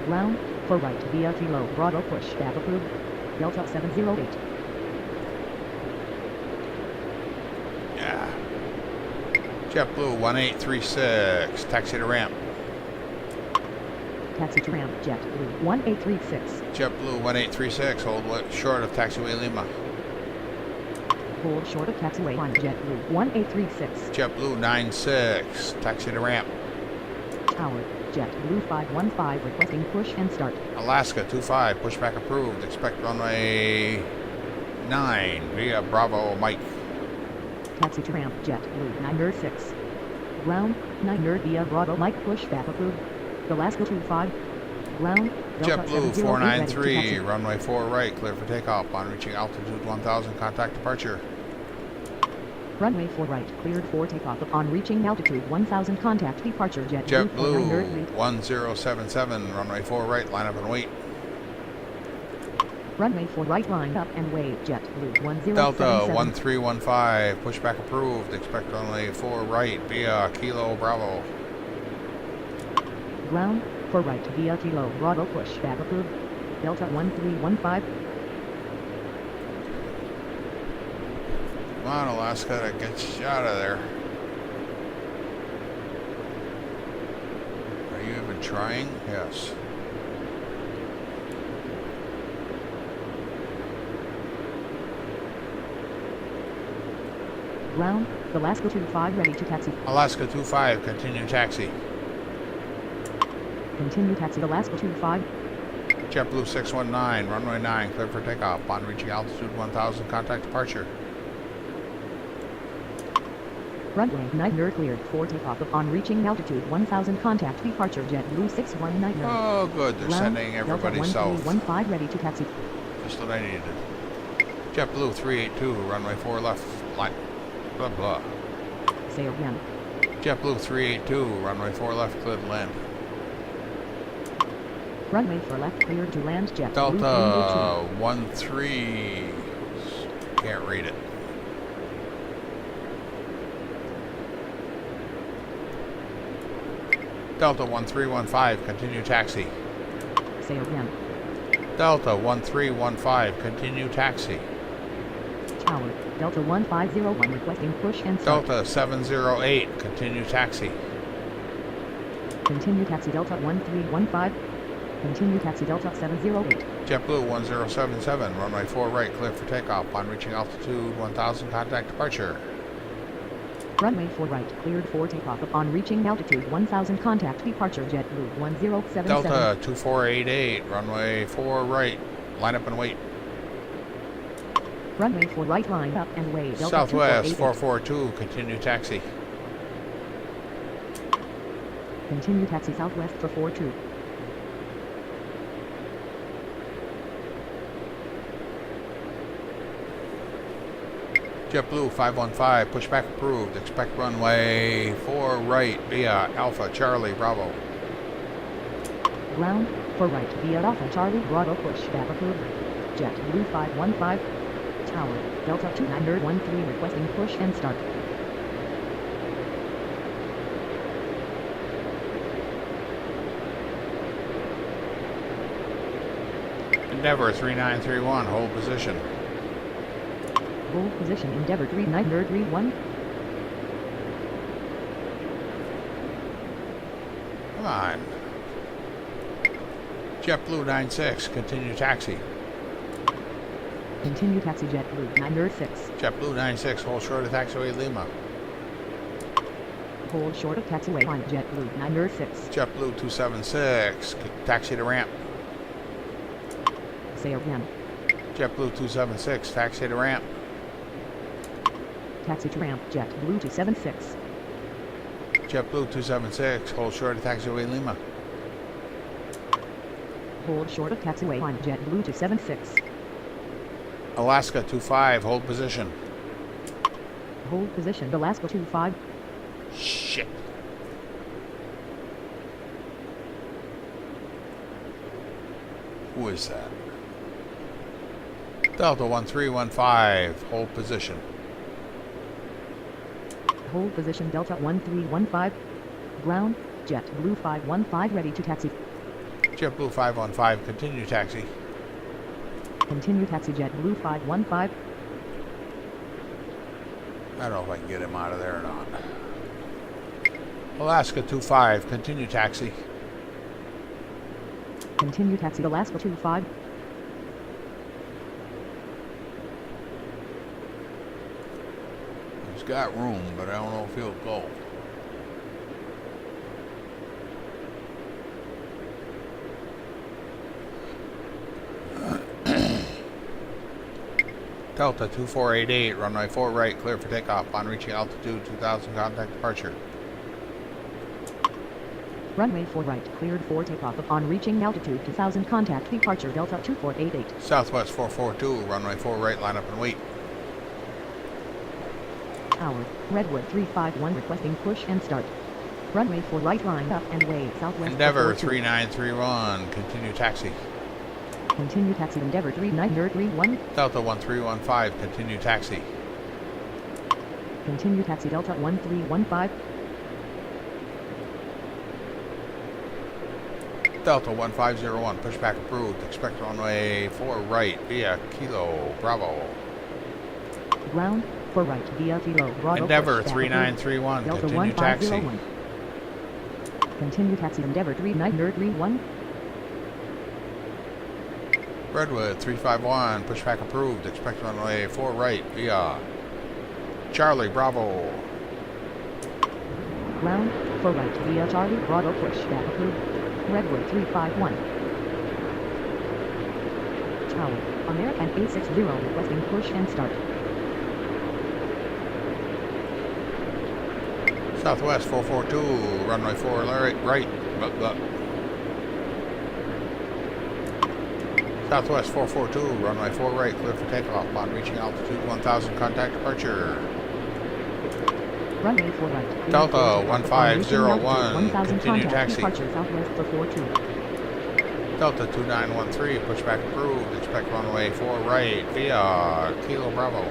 Ground, for right via Kilo Bravo pushback approved. Delta 708. Yeah. JetBlue 1836, taxi to ramp. Taxi to ramp. JetBlue 1836. JetBlue 1836, hold short of taxiway Lima. Hold short of taxiway line. JetBlue 1836. JetBlue 96, taxi to ramp. Tower, JetBlue 515 requesting push and start. Alaska 25, pushback approved. Expect runway 9 via Bravo Mike. Taxi to ramp. JetBlue 906. Ground, 9 via Bravo Mike pushback approved. Alaska 25. Ground, Delta JetBlue 708 ready to 493, taxi. runway 4 right, clear for takeoff. On reaching altitude 1000, contact departure. Runway 4 right, cleared for takeoff upon reaching altitude 1000, contact departure. JetBlue 493. JetBlue 1077, runway 4 right, line up and wait. Runway 4 right, line up and wait. JetBlue 1077. Delta 1315, pushback approved. Expect runway 4 right via Kilo Bravo. Ground, for right via Kilo Bravo pushback approved. Delta 1315. Come on, Alaska, that gets you out of there. Are you even trying? Yes. Ground, Alaska 25 ready to taxi. Alaska 25, continue taxi. Continue taxi. Alaska 25. JetBlue 619, runway 9, clear for takeoff. On reaching altitude 1000, contact departure. Runway 9 cleared for takeoff upon reaching altitude 1000, contact departure. JetBlue 619. Oh, good, they're Ground, sending everybody Delta south. 1315 ready to taxi. Just what I needed. JetBlue 382, runway 4 left, line, blah blah. Say again. JetBlue 382, runway 4 left, cleared to land. Runway 4 left, cleared to land. JetBlue Delta 13, can't read it. Delta 1315, continue taxi. 382. Say again. Delta 1315, continue taxi. Tower, Delta 1501 requesting push and start. Delta 708, continue taxi. Continue taxi. Delta 1315. Continue taxi. Delta 708. JetBlue 1077, runway 4 right, clear for takeoff. Upon reaching altitude 1000, contact departure. Runway 4 right, cleared for takeoff upon reaching altitude 1000, contact departure. JetBlue 1077. Delta 2488, runway 4 right, line up and wait. Runway 4 right, line up and wait. Delta Southwest 2488. 442, continue taxi. Continue taxi southwest for 42. JetBlue 515, pushback approved. Expect runway 4 right via Alpha Charlie Bravo. Ground, for right via Alpha Charlie Bravo pushback approved. JetBlue 515. Tower, Delta 2913 requesting push and start. Endeavor 3931, hold position. Hold position Endeavor 3931. Come on. JetBlue 96, continue taxi. Continue taxi JetBlue 906. JetBlue 96, hold short of taxiway Lima. Hold short of taxiway line JetBlue 906. JetBlue 276, taxi to ramp. Say again. JetBlue 276, taxi to ramp. Taxi to ramp JetBlue 276. JetBlue 276, hold short of taxiway Lima. Hold short of taxiway line JetBlue 276. Alaska 25, hold position. Hold position Alaska 25. Shit. Who is that? Delta 1315, hold position. Hold position Delta 1315. Ground, JetBlue 515 ready to taxi. JetBlue 515, continue taxi. Continue taxi JetBlue 515. I don't know if I can get him out of there or not. Alaska 25, continue taxi. Continue taxi Alaska 25. He's got room, but I don't know if he'll go. Delta 2488, runway 4 right, clear for takeoff. On reaching altitude 2000, contact departure. Runway 4 right, cleared for takeoff. Upon reaching altitude 2000, contact departure Delta 2488. Southwest 442, runway 4 right, line up and wait. Tower, Redwood 351 requesting push and start. Runway 4 right, line up and wait. Southwest Endeavor 442. 3931, continue taxi. Continue taxi Endeavor 3931. Delta 1315, continue taxi. Continue taxi Delta 1315. Delta 1501, pushback approved. Expect runway 4 right via Kilo Bravo. Ground, for right via Kilo Bravo. Endeavor pushback 3931, Delta continue taxi. 1501. Continue taxi Endeavor 3931. Redwood 351, pushback approved. Expect runway 4 right via Charlie Bravo. Ground, for right via Charlie Bravo pushback approved. Redwood 351. Tower, American 860 requesting push and start. Southwest 442, runway 4 right. Southwest 442, runway 4 right, clear for takeoff. Upon reaching altitude 1000, contact departure. Runway 4 right. cleared Delta for takeoff. Upon reaching 1501, altitude 1000, continue contact taxi. departure Southwest 442. Delta 2913, pushback approved. Expect runway 4 right via Kilo Bravo.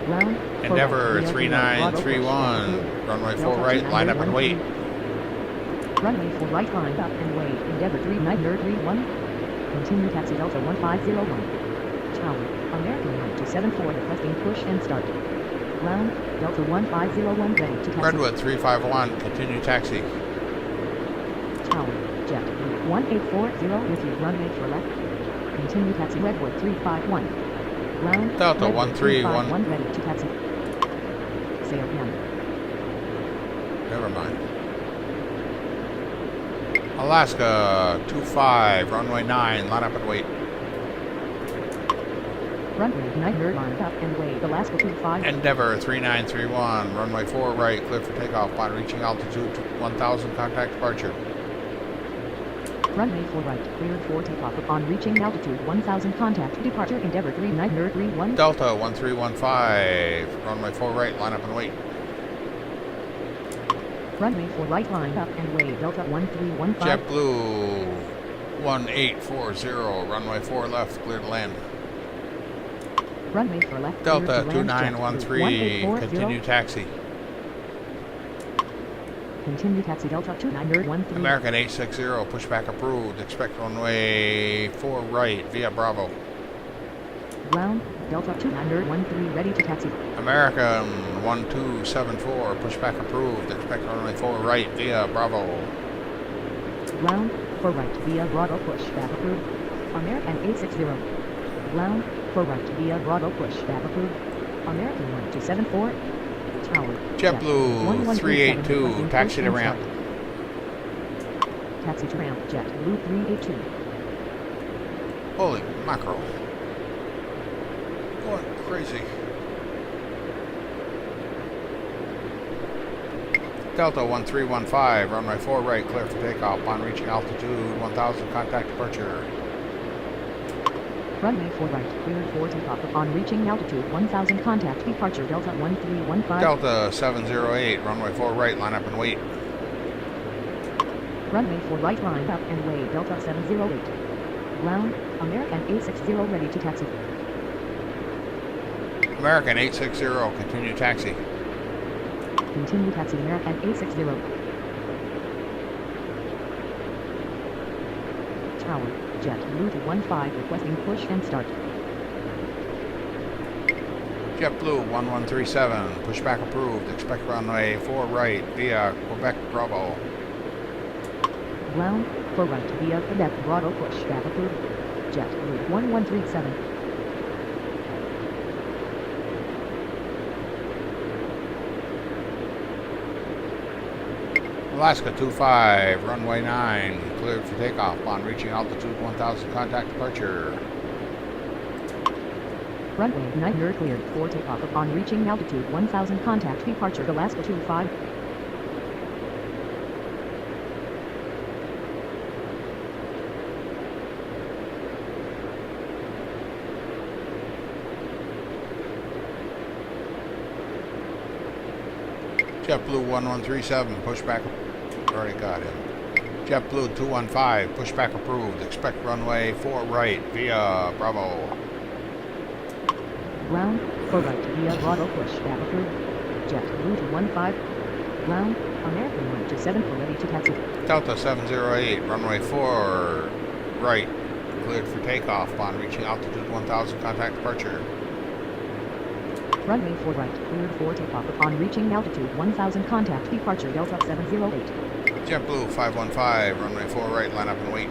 Ground, for Endeavor right, via Kilo Bravo, 3931, pushback runway 4 Delta right, line up and wait. 2913. Runway 4 right, line up and wait. Endeavor 3931. Continue taxi Delta 1501. Tower, American 9274 requesting push and start. Ground, Delta 1501 ready to taxi. Redwood 351, continue taxi. Tower, Jet 1840 with you. Runway for left. Continue taxi Redwood 351. Ground, Delta Redwood 131. 351 ready to taxi. Say again. Never mind. Alaska 25, runway 9, line up and wait. Runway 9 line up and wait. Alaska 25. Endeavor 3931, runway 4 right, clear for takeoff. Upon reaching altitude 1000, contact departure. Runway 4 right, cleared for takeoff upon reaching altitude 1000. Contact departure Endeavour 3931. Delta 1315, runway 4 right, line up and wait. Runway 4 right, line up and wait. Delta 1315. JetBlue 1840, runway 4 left, clear to land. Runway 4 left, Delta cleared to land. 2913, continue taxi. Continue taxi Delta 2913. American 860, pushback approved. Expect runway 4 right via Bravo. Ground, Delta 2913 ready to taxi. American 1274, pushback approved. Expect runway 4 right via Bravo. Ground, 4 right via Bravo pushback approved. American 860. Ground, 4 right via Bravo pushback approved. American 1274. Tower. JetBlue 382, taxi to ramp. Taxi to ramp, JetBlue 382. Holy mackerel. Going crazy. Delta 1315, runway 4 right, clear for takeoff. Upon reaching altitude 1000, contact departure. Runway 4 right, cleared for takeoff upon reaching altitude 1000. Contact departure Delta 1315. Delta 708, runway 4 right, line up and wait. Runway 4 right, line up and wait. Delta 708. Ground, American 860 ready to taxi. American 860, continue taxi. Continue taxi American 860. Tower, JetBlue 215 requesting push and start. JetBlue 1137, pushback approved. Expect runway 4 right via Quebec Bravo. Ground, 4 right via Quebec Bravo pushback approved. JetBlue 1137. Alaska 25, runway 9, cleared for takeoff. Upon reaching altitude 1000, contact departure. Runway 9, you're cleared for takeoff upon reaching altitude 1000. Contact departure Alaska 25. JetBlue 1137, pushback. Already got him. JetBlue 215, pushback approved. Expect runway 4 right via Bravo. Ground, 4 right via Bravo pushback approved. JetBlue 215. Ground, American 127 for ready to taxi. Delta 708, runway 4 right, cleared for takeoff. Upon reaching altitude 1000, contact departure. Runway 4 right, cleared for takeoff upon reaching altitude 1000. Contact departure Delta 708. JetBlue 515, runway 4 right, line up and wait.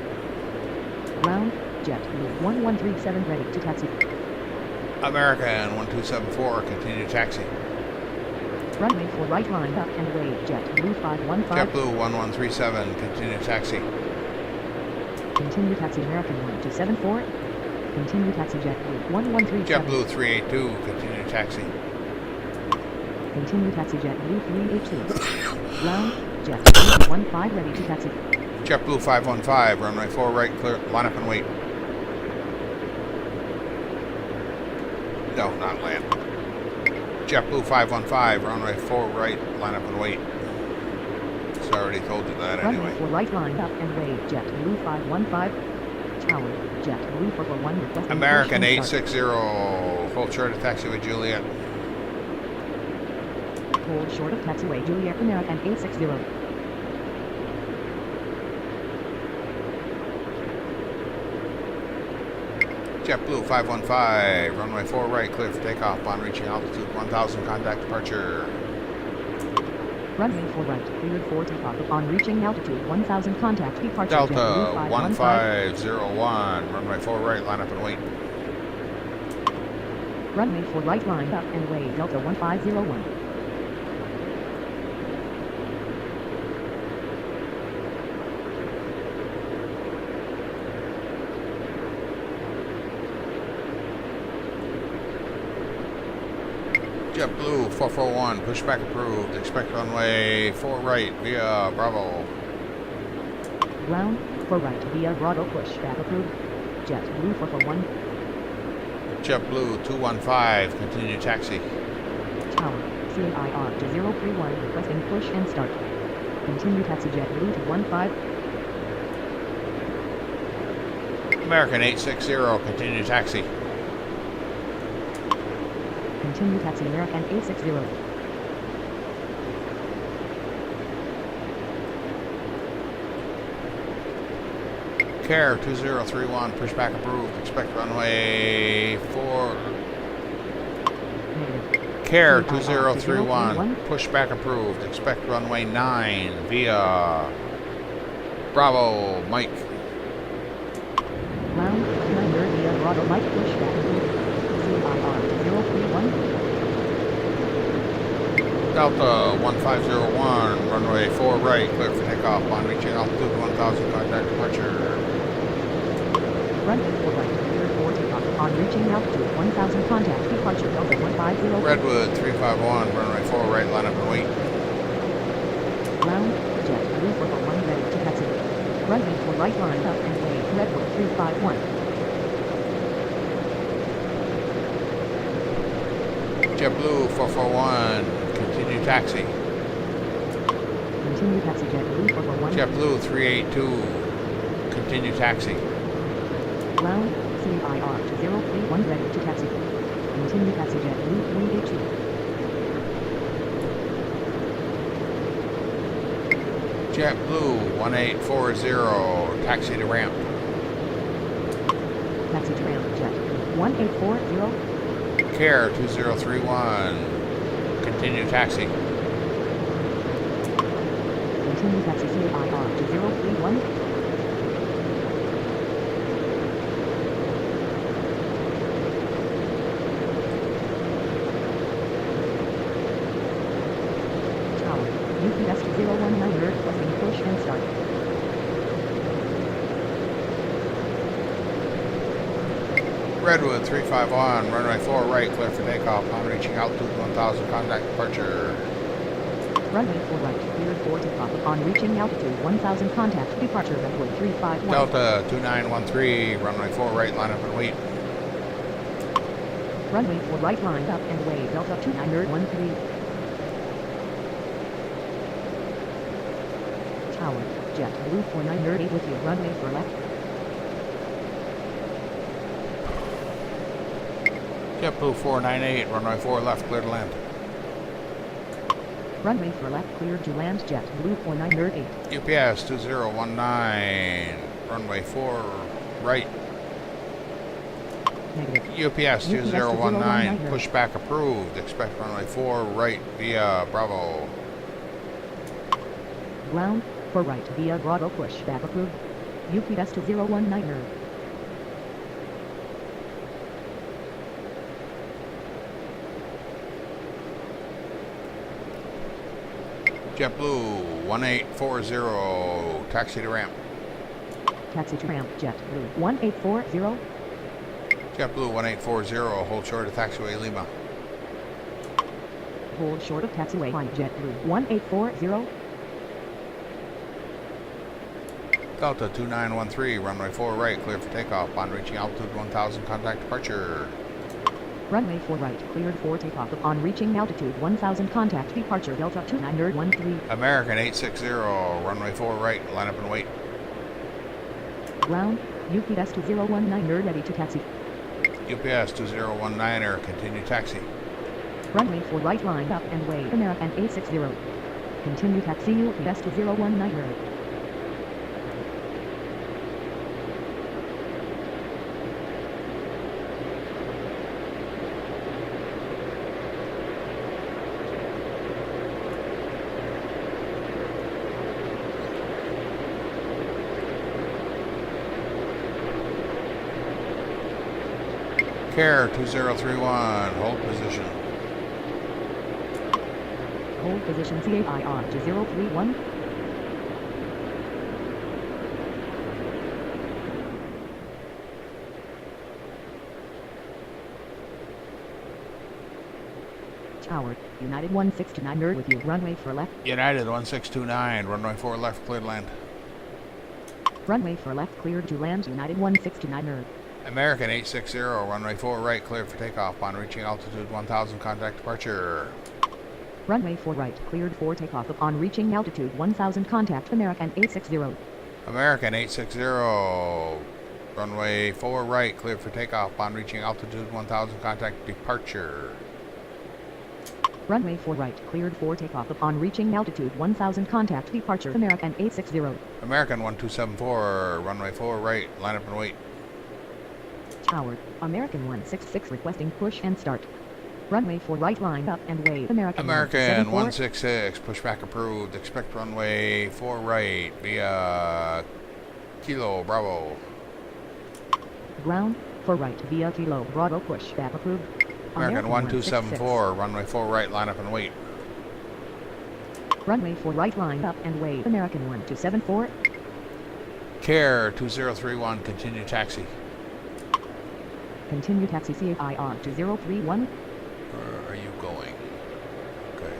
Ground, JetBlue 1137 ready to taxi. American 1274, continue taxi. Runway 4 right, line up and wait. JetBlue 515. JetBlue 1137, continue taxi. Continue taxi American 1274. Continue taxi JetBlue 1137. JetBlue 382, continue taxi. Continue taxi JetBlue 382. Ground, JetBlue 15 ready to taxi. JetBlue 515, runway 4 right, clear, line up and wait. No, not land. JetBlue 515, runway 4 right, line up and wait. So I already told you that Runway anyway. 4 right, line up and wait. JetBlue 515. Tower, JetBlue 441 requesting American push and start. 860, hold short of taxiway Juliet. Hold short of taxiway Juliet American 860. JetBlue 515, runway 4 right, clear for takeoff. Upon reaching altitude 1000, contact departure. Runway 4 right, cleared for takeoff upon reaching altitude 1000. Contact departure Delta JetBlue 515. 1501, runway 4 right, line up and wait. Runway 4 right, line up and wait. Delta 1501. JetBlue 441, pushback approved. Expect runway 4 right via Bravo. Ground, For right via Bravo push back approved. JetBlue 441. JetBlue 215, continue taxi. Tower, CAIR to 031, requesting push and start. Continue taxi JetBlue 215. American 860, continue taxi. Continue taxi American 860. Care 2031, pushback approved. Expect runway 4. Negative. Care CAIR 2031, pushback approved. Expect runway 9 via Bravo Mike. Ground, 9 via Bravo Mike pushback approved. CAIR to 031. Delta 1501, runway 4 right, clear for takeoff. On reaching altitude 1000, contact departure. Runway 4 right, cleared for takeoff. On reaching altitude 1000, contact departure Delta 150. Redwood 351, runway 4 right, line up and wait. Ground, JetBlue 441 ready to taxi. Runway 4 right, line up and wait. Redwood 351. JetBlue 441, continue taxi. Continue taxi JetBlue 441. JetBlue 382, continue taxi. Ground, CAIR to 031 ready to taxi. Continue taxi JetBlue 382. JetBlue 1840, taxi to ramp. Taxi to ramp JetBlue 1840. Care 2031, continue taxi. Continue taxi CAIR to 031. Tower, UPS to 019 requesting push and start. Redwood 351, runway 4 right, clear for takeoff. On reaching altitude 1000, contact departure. Runway 4 right, cleared for takeoff. On reaching altitude 1000, contact departure Redwood 351. Delta 2913, runway 4 right, line up and wait. Runway 4 right, lined up and wait. Delta 2913. Tower, JetBlue 4938 with you. Runway 4 left. JetBlue 498, runway 4 left, clear to land. Runway 4 left, cleared to land. JetBlue 4938. UPS 2019, runway 4 right. Negative. UPS 2019, 2019, pushback approved. Expect runway 4 right via Bravo. Ground, 4 right via Bravo pushback approved. UPS to 019. JetBlue 1840, taxi to ramp. Taxi to ramp JetBlue 1840. JetBlue 1840, hold short of taxiway Lima. Hold short of taxiway line JetBlue 1840. Delta 2913, runway 4 right, clear for takeoff. On reaching altitude 1000, contact departure. Runway 4 right, cleared for takeoff. Upon reaching altitude 1000, contact departure Delta 2913. American 860, runway 4 right, line up and wait. Ground, UPS to 019 ready to taxi. UPS 2019, continue taxi. Runway 4 right, lined up and wait. American 860. Continue taxi UPS to 019. Care 2031, hold position. Hold position CAIR to 031. Tower, United 1629 with you. Runway 4 left. United 1629, runway 4 left, clear to land. Runway for left cleared to land United 169er. American 860, runway 4 right, cleared for takeoff. Upon reaching altitude 1000, contact departure. Runway 4 right cleared for takeoff. Upon reaching altitude 1000, contact American 860. American 860, runway 4 right, cleared for takeoff. Upon reaching altitude 1000, contact departure. Runway 4 right cleared for takeoff. Upon reaching altitude 1000, contact departure American 860. American 1274, runway 4 right, line up and wait. Tower, American 166 requesting push and start. Runway 4 right, line up and wait. American 166, pushback approved. Expect runway 4 right via Kilo Bravo. Ground, 4 right via Kilo Bravo, pushback approved. American 1274, runway 4 right, line up and wait. Runway 4 right, line up and wait. American 1274. Care 2031, continue taxi. Continue taxi CAIR 2031. Where are you going? Okay.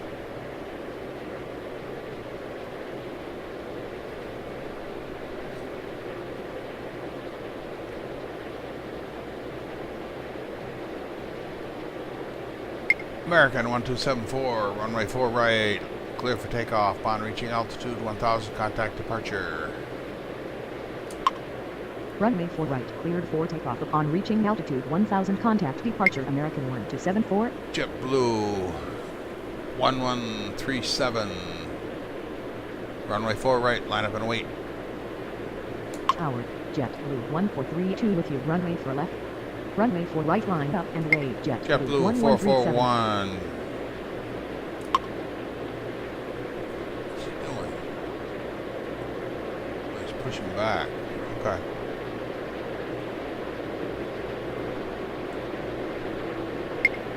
American 1274, runway 4 right, clear for takeoff. Upon reaching altitude 1000, contact departure. Runway 4 right cleared for takeoff. Upon reaching altitude 1000, contact departure American 1274. JetBlue 1137, runway 4 right, line up and wait. Tower, JetBlue 1432 with you. Runway 4 left. Runway 4 right, line up and wait. JetBlue 441. What's he doing? Oh, he's pushing back. Okay.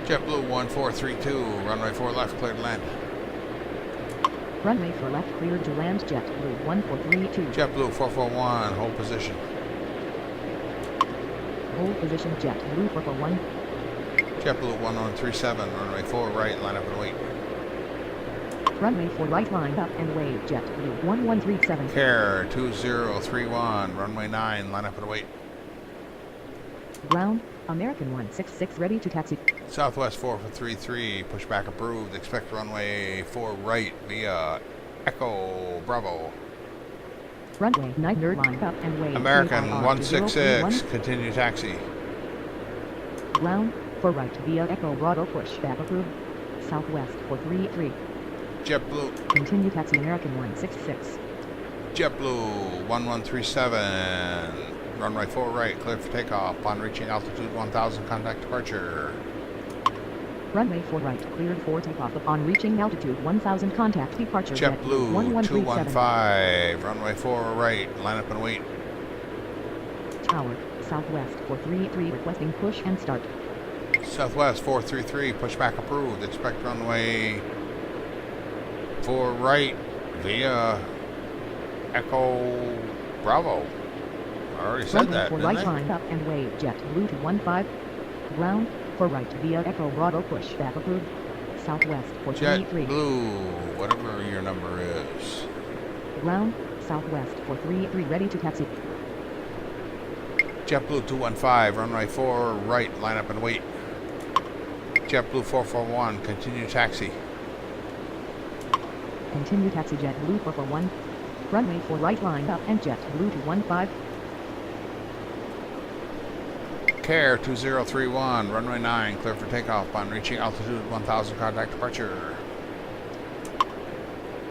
JetBlue 1432, runway 4 left, cleared to land. Runway 4 left cleared to land. JetBlue 1432. JetBlue 441, hold position. Hold position JetBlue 441. JetBlue 1137, runway 4 right, line up and wait. Runway 4 right, line up and wait. JetBlue 1137. Care 2031, runway 9, line up and wait. Ground, American 166 ready to taxi. Southwest 433, pushback approved. Expect runway 4 right via Echo Bravo. Runway 9 line up and wait. American CAIR 166, 2031. continue taxi. Ground, 4 right via Echo Bravo, pushback approved. Southwest 433. JetBlue, Continue taxi American 166. JetBlue 1137, runway 4 right, clear for takeoff. Upon reaching altitude 1000, contact departure. Runway 4 right cleared for takeoff. Upon reaching altitude 1000, contact departure. JetBlue 215, runway 4 right, line up and wait. Tower, Southwest 433 requesting push and start. Southwest 433, pushback approved. Expect runway 4 right via Echo Bravo. I already said Runway that, 4 didn't right, I? line up and wait. JetBlue 215. Ground, 4 right via Echo Bravo, pushback approved. Southwest 433. JetBlue, whatever your number is. Ground, Southwest 433 ready to taxi. JetBlue 215, runway 4 right, line up and wait. JetBlue 441, continue taxi. Continue taxi JetBlue 441. Runway 4 right, line up and JetBlue 215. Care 2031, runway 9, clear for takeoff. Upon reaching altitude 1000, contact departure.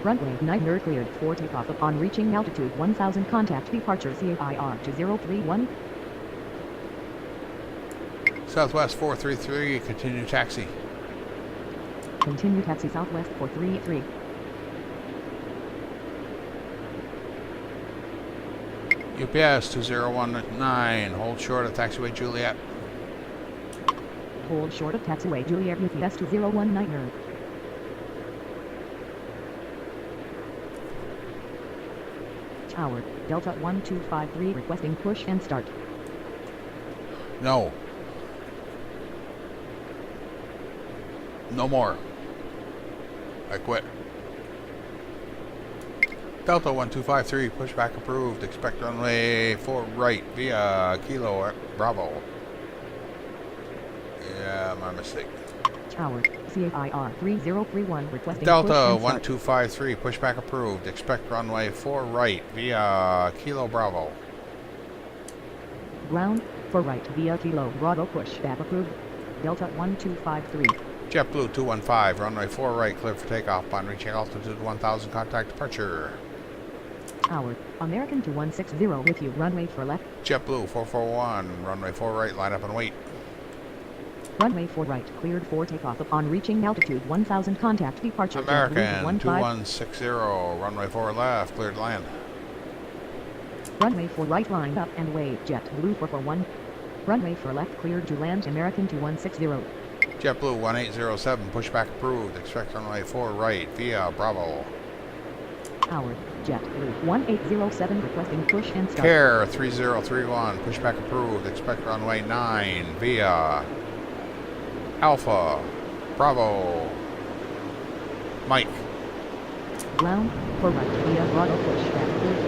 Runway 9 cleared for takeoff. Upon reaching altitude 1000, contact departure CAIR 2031. Southwest 433, continue taxi. Continue taxi Southwest 433. UPS 2019, hold short of taxiway Juliet. Hold short of taxiway Juliet UPS 2019. Tower, Delta 1253 requesting push and start. No. No more. I quit. Delta 1253, pushback approved. Expect runway 4 right via Kilo Bravo. Yeah, my mistake. Tower, CAIR 3031 requesting Delta push and start. 1253, pushback approved. Expect runway 4 right via Kilo Bravo. Ground, for right via Kilo Bravo pushback approved. Delta 1253. JetBlue 215, runway 4 right, clear for takeoff. On reaching altitude 1000, contact departure. Tower, American 2160 with you, runway for left. JetBlue 441, runway 4 right, line up and wait. Runway 4 right, cleared for takeoff upon reaching altitude 1000, contact departure. American JetBlue 2160, runway 4 left, cleared to land. Runway 4 right, lined up and wait. JetBlue 441. Runway 4 left, cleared to land. American 2160. JetBlue 1807, pushback approved. Expect runway 4 right via Bravo. Tower, JetBlue 1807 requesting push and start. Care 3031, pushback approved. Expect runway 9 via Alpha Bravo. Mike. Ground, for right via Bravo pushback approved.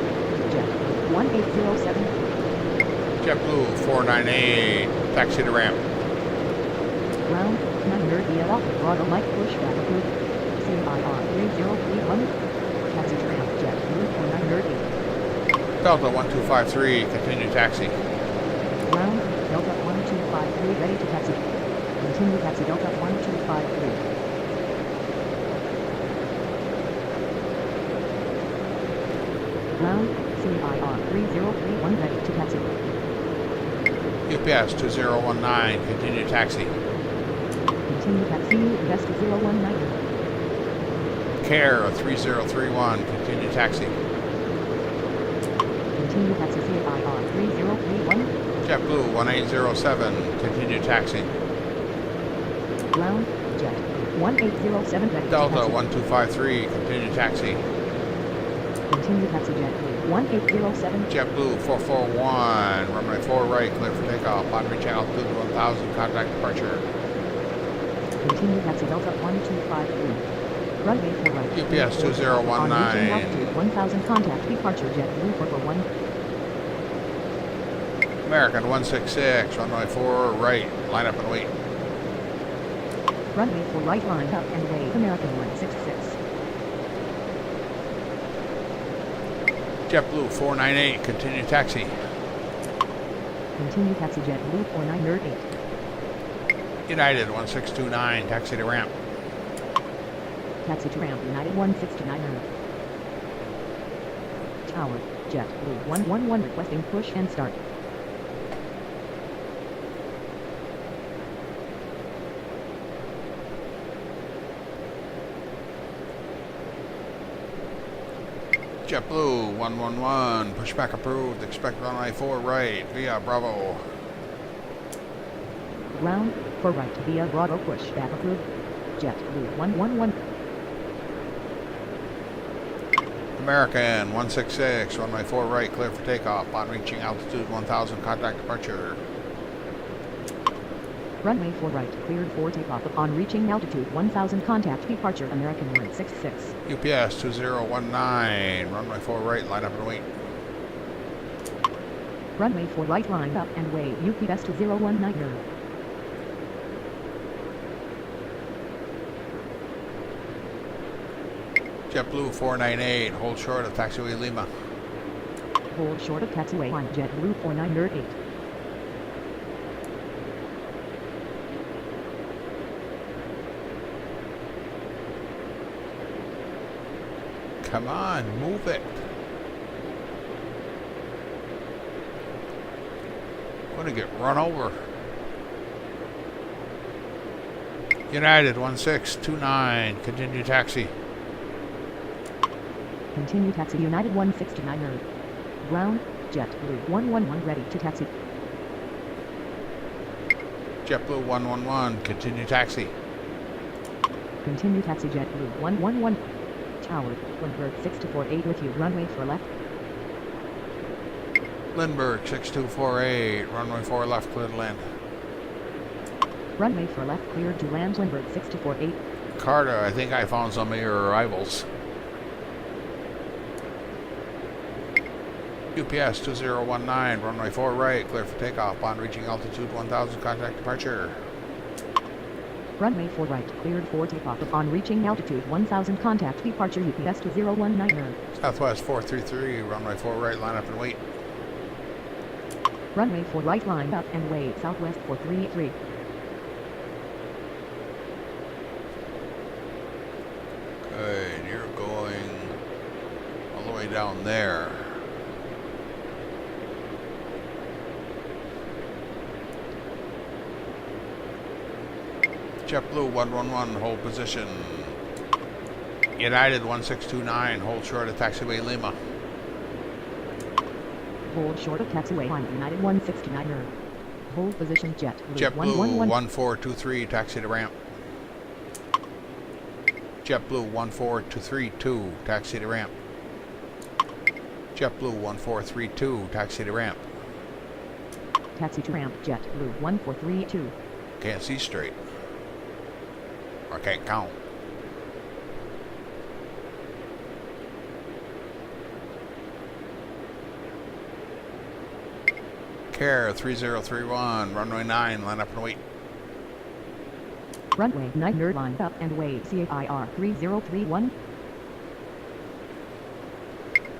JetBlue 1807. JetBlue 498, taxi to ramp. Ground, 900 via Alpha Bravo Mike pushback approved. CIR 3031. Taxi to ramp. JetBlue 4900. Delta 1253, continue taxi. Ground, Delta 1253 ready to taxi. Continue taxi Delta 1253. Ground, CIR 3031 ready to taxi. UPS 2019, continue taxi. Continue taxi, Vesta 019. Care 3031, continue taxi. Continue taxi CIR 3031. JetBlue 1807, continue taxi. Ground, Jet 1807 ready Delta to taxi. 1253, continue taxi. Continue taxi Jet 1807. JetBlue 441, runway 4 right, clear for takeoff. On reaching altitude 1000, contact departure. Continue taxi Delta 1253. Runway 4 right. UPS On reaching 2019. altitude 1000, contact departure JetBlue 441. American 166, runway 4 right, line up and wait. Runway 4 right, lined up and wait. American 166. JetBlue 498, continue taxi. Continue taxi JetBlue 4908. United 1629, taxi to ramp. Taxi to ramp United 1629. Tower, JetBlue 111 requesting push and start. JetBlue 111, pushback approved. Expect runway 4 right via Bravo. Ground, for right via Bravo pushback approved. JetBlue 111. American 166, runway 4 right, clear for takeoff. On reaching altitude 1000, contact departure. Runway 4 right, cleared for takeoff upon reaching altitude 1000, contact departure American 166. UPS 2019, runway 4 right, line up and wait. Runway 4 right, lined up and wait. UPS 2019. JetBlue 498, hold short of taxiway Lima. Hold short of taxiway line JetBlue 4908. Come on, move it. I'm gonna get run over. United 1629, continue taxi. Continue taxi United 1629. Ground, JetBlue 111 ready to taxi. JetBlue 111, continue taxi. Continue taxi JetBlue 111. Tower, Lindbergh 6248 with you, runway for left. Lindbergh 6248, runway 4 left, clear to land. Runway for left, cleared to land Lindbergh 6248. Carter, I think I found some of your arrivals. UPS 2019, runway 4 right, clear for takeoff. Upon reaching altitude 1000, contact departure. Runway 4 right, cleared for takeoff. Upon reaching altitude 1000, contact departure. UPS 2019er. Southwest 433, runway 4 right, line up and wait. Runway 4 right, line up and wait. Southwest 433. Good, you're going all the way down there. JetBlue 111, hold position. United 1629, hold short of taxiway Lima. Hold short of taxiway line. United 1629er. Hold position. JetBlue 1423, taxi to ramp. JetBlue 14232, taxi to ramp. JetBlue 1432, taxi to ramp. Taxi to ramp. JetBlue 1432. Can't see straight. Or can't count. Care 3031, runway 9, line up and wait. Runway 9, line up and wait. CAIR 3031.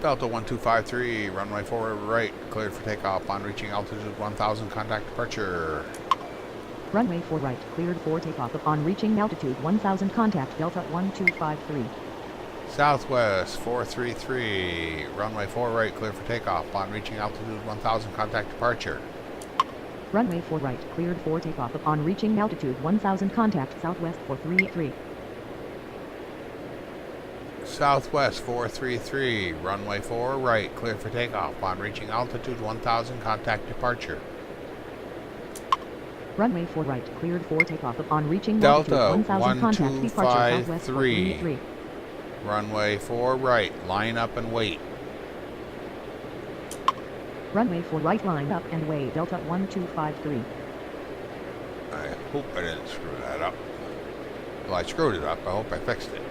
Delta 1253, runway 4 right, cleared for takeoff. On reaching altitude 1000, contact departure. Runway 4 right, cleared for takeoff. Upon reaching altitude 1000, contact Delta 1253. Southwest 433, runway 4 right, cleared for takeoff. On reaching altitude 1000, contact departure. Runway 4 right, cleared for takeoff. Upon reaching altitude 1000, contact Southwest 433. Southwest 433, runway 4 right, cleared for takeoff. Upon reaching altitude 1000, contact departure. Runway 4 right, cleared for takeoff. Upon reaching Delta altitude 1000, contact departure Southwest 1253, 433. runway 4 right, line up and wait. Runway 4 right, line up and wait. Delta 1253. I hope I didn't screw that up. Well, I screwed it up. I hope I fixed it.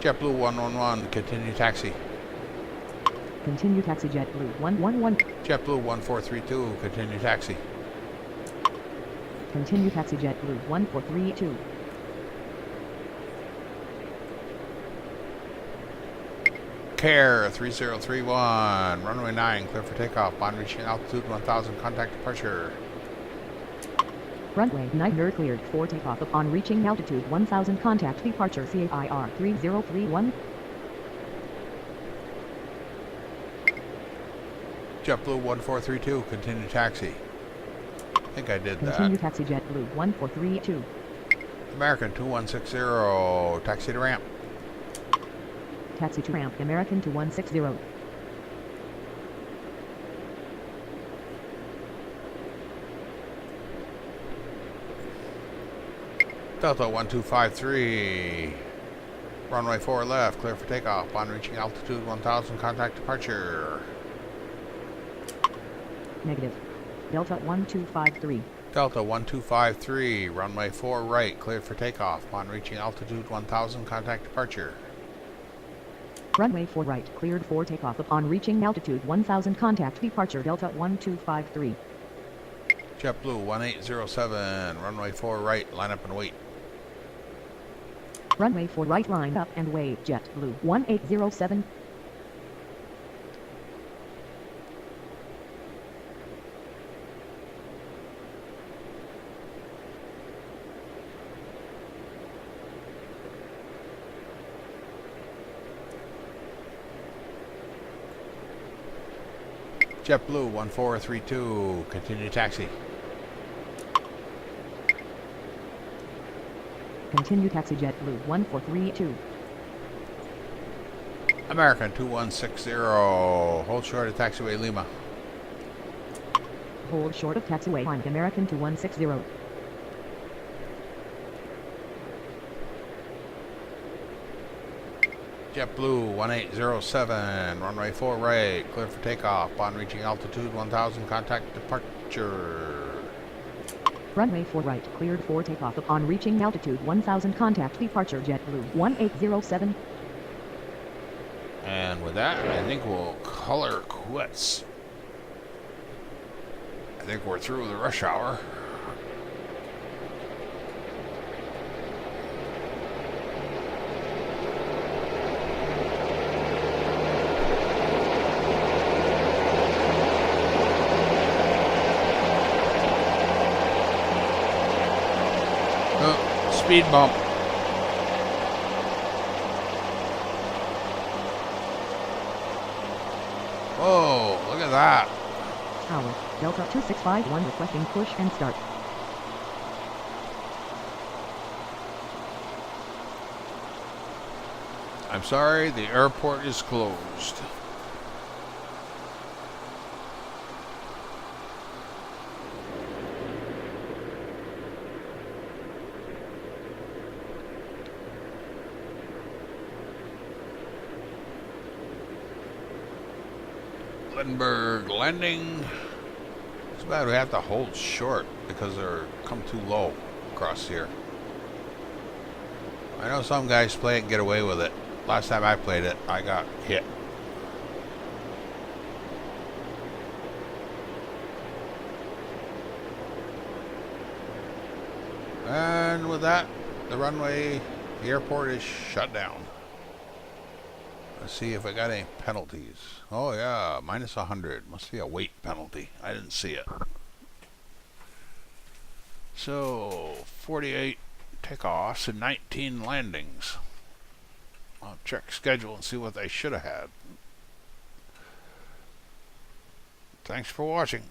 JetBlue 111, continue taxi. Continue taxi. JetBlue 111. JetBlue 1432, continue taxi. Continue taxi. JetBlue 1432. Care 3031, runway 9, clear for takeoff. On reaching altitude 1000, contact departure. Runway 9 cleared for takeoff. Upon reaching altitude 1000, contact departure. CAIR 3031. JetBlue 1432, continue taxi. I think I did that. Continue taxi. JetBlue 1432. American 2160, taxi to ramp. Taxi to ramp. American 2160. Delta 1253, runway 4 left, clear for takeoff. On reaching altitude 1000, contact departure. Negative. Delta 1253. Delta 1253, runway 4 right, cleared for takeoff. Upon reaching altitude 1000, contact departure. Runway 4 right, cleared for takeoff. Upon reaching altitude 1000, contact departure. Delta 1253. JetBlue 1807, runway 4 right, line up and wait. Runway 4 right, line up and wait. JetBlue 1807. JetBlue 1432, continue taxi. Continue taxi. JetBlue 1432. American 2160, hold short of taxiway Lima. Hold short of taxiway line. American 2160. JetBlue 1807, runway 4 right, clear for takeoff. Upon reaching altitude 1000, contact departure. Runway 4 right, cleared for takeoff. Upon reaching altitude 1000, contact departure. JetBlue 1807. And with that, I think we'll call her quits. I think we're through the rush hour. Oh, speed bump. Whoa, look at that. Tower, Delta 2651 requesting push and start. I'm sorry, the airport is closed. Lindbergh landing. It's bad we have to hold short because they're come too low across here. I know some guys play it and get away with it. Last time I played it, I got hit. And with that, the runway, the airport is shut down. Let's see if I got any penalties. Oh yeah, minus 100. Must be a weight penalty. I didn't see it. So, 48 takeoffs and 19 landings. I'll check schedule and see what they should have had. Thanks for watching.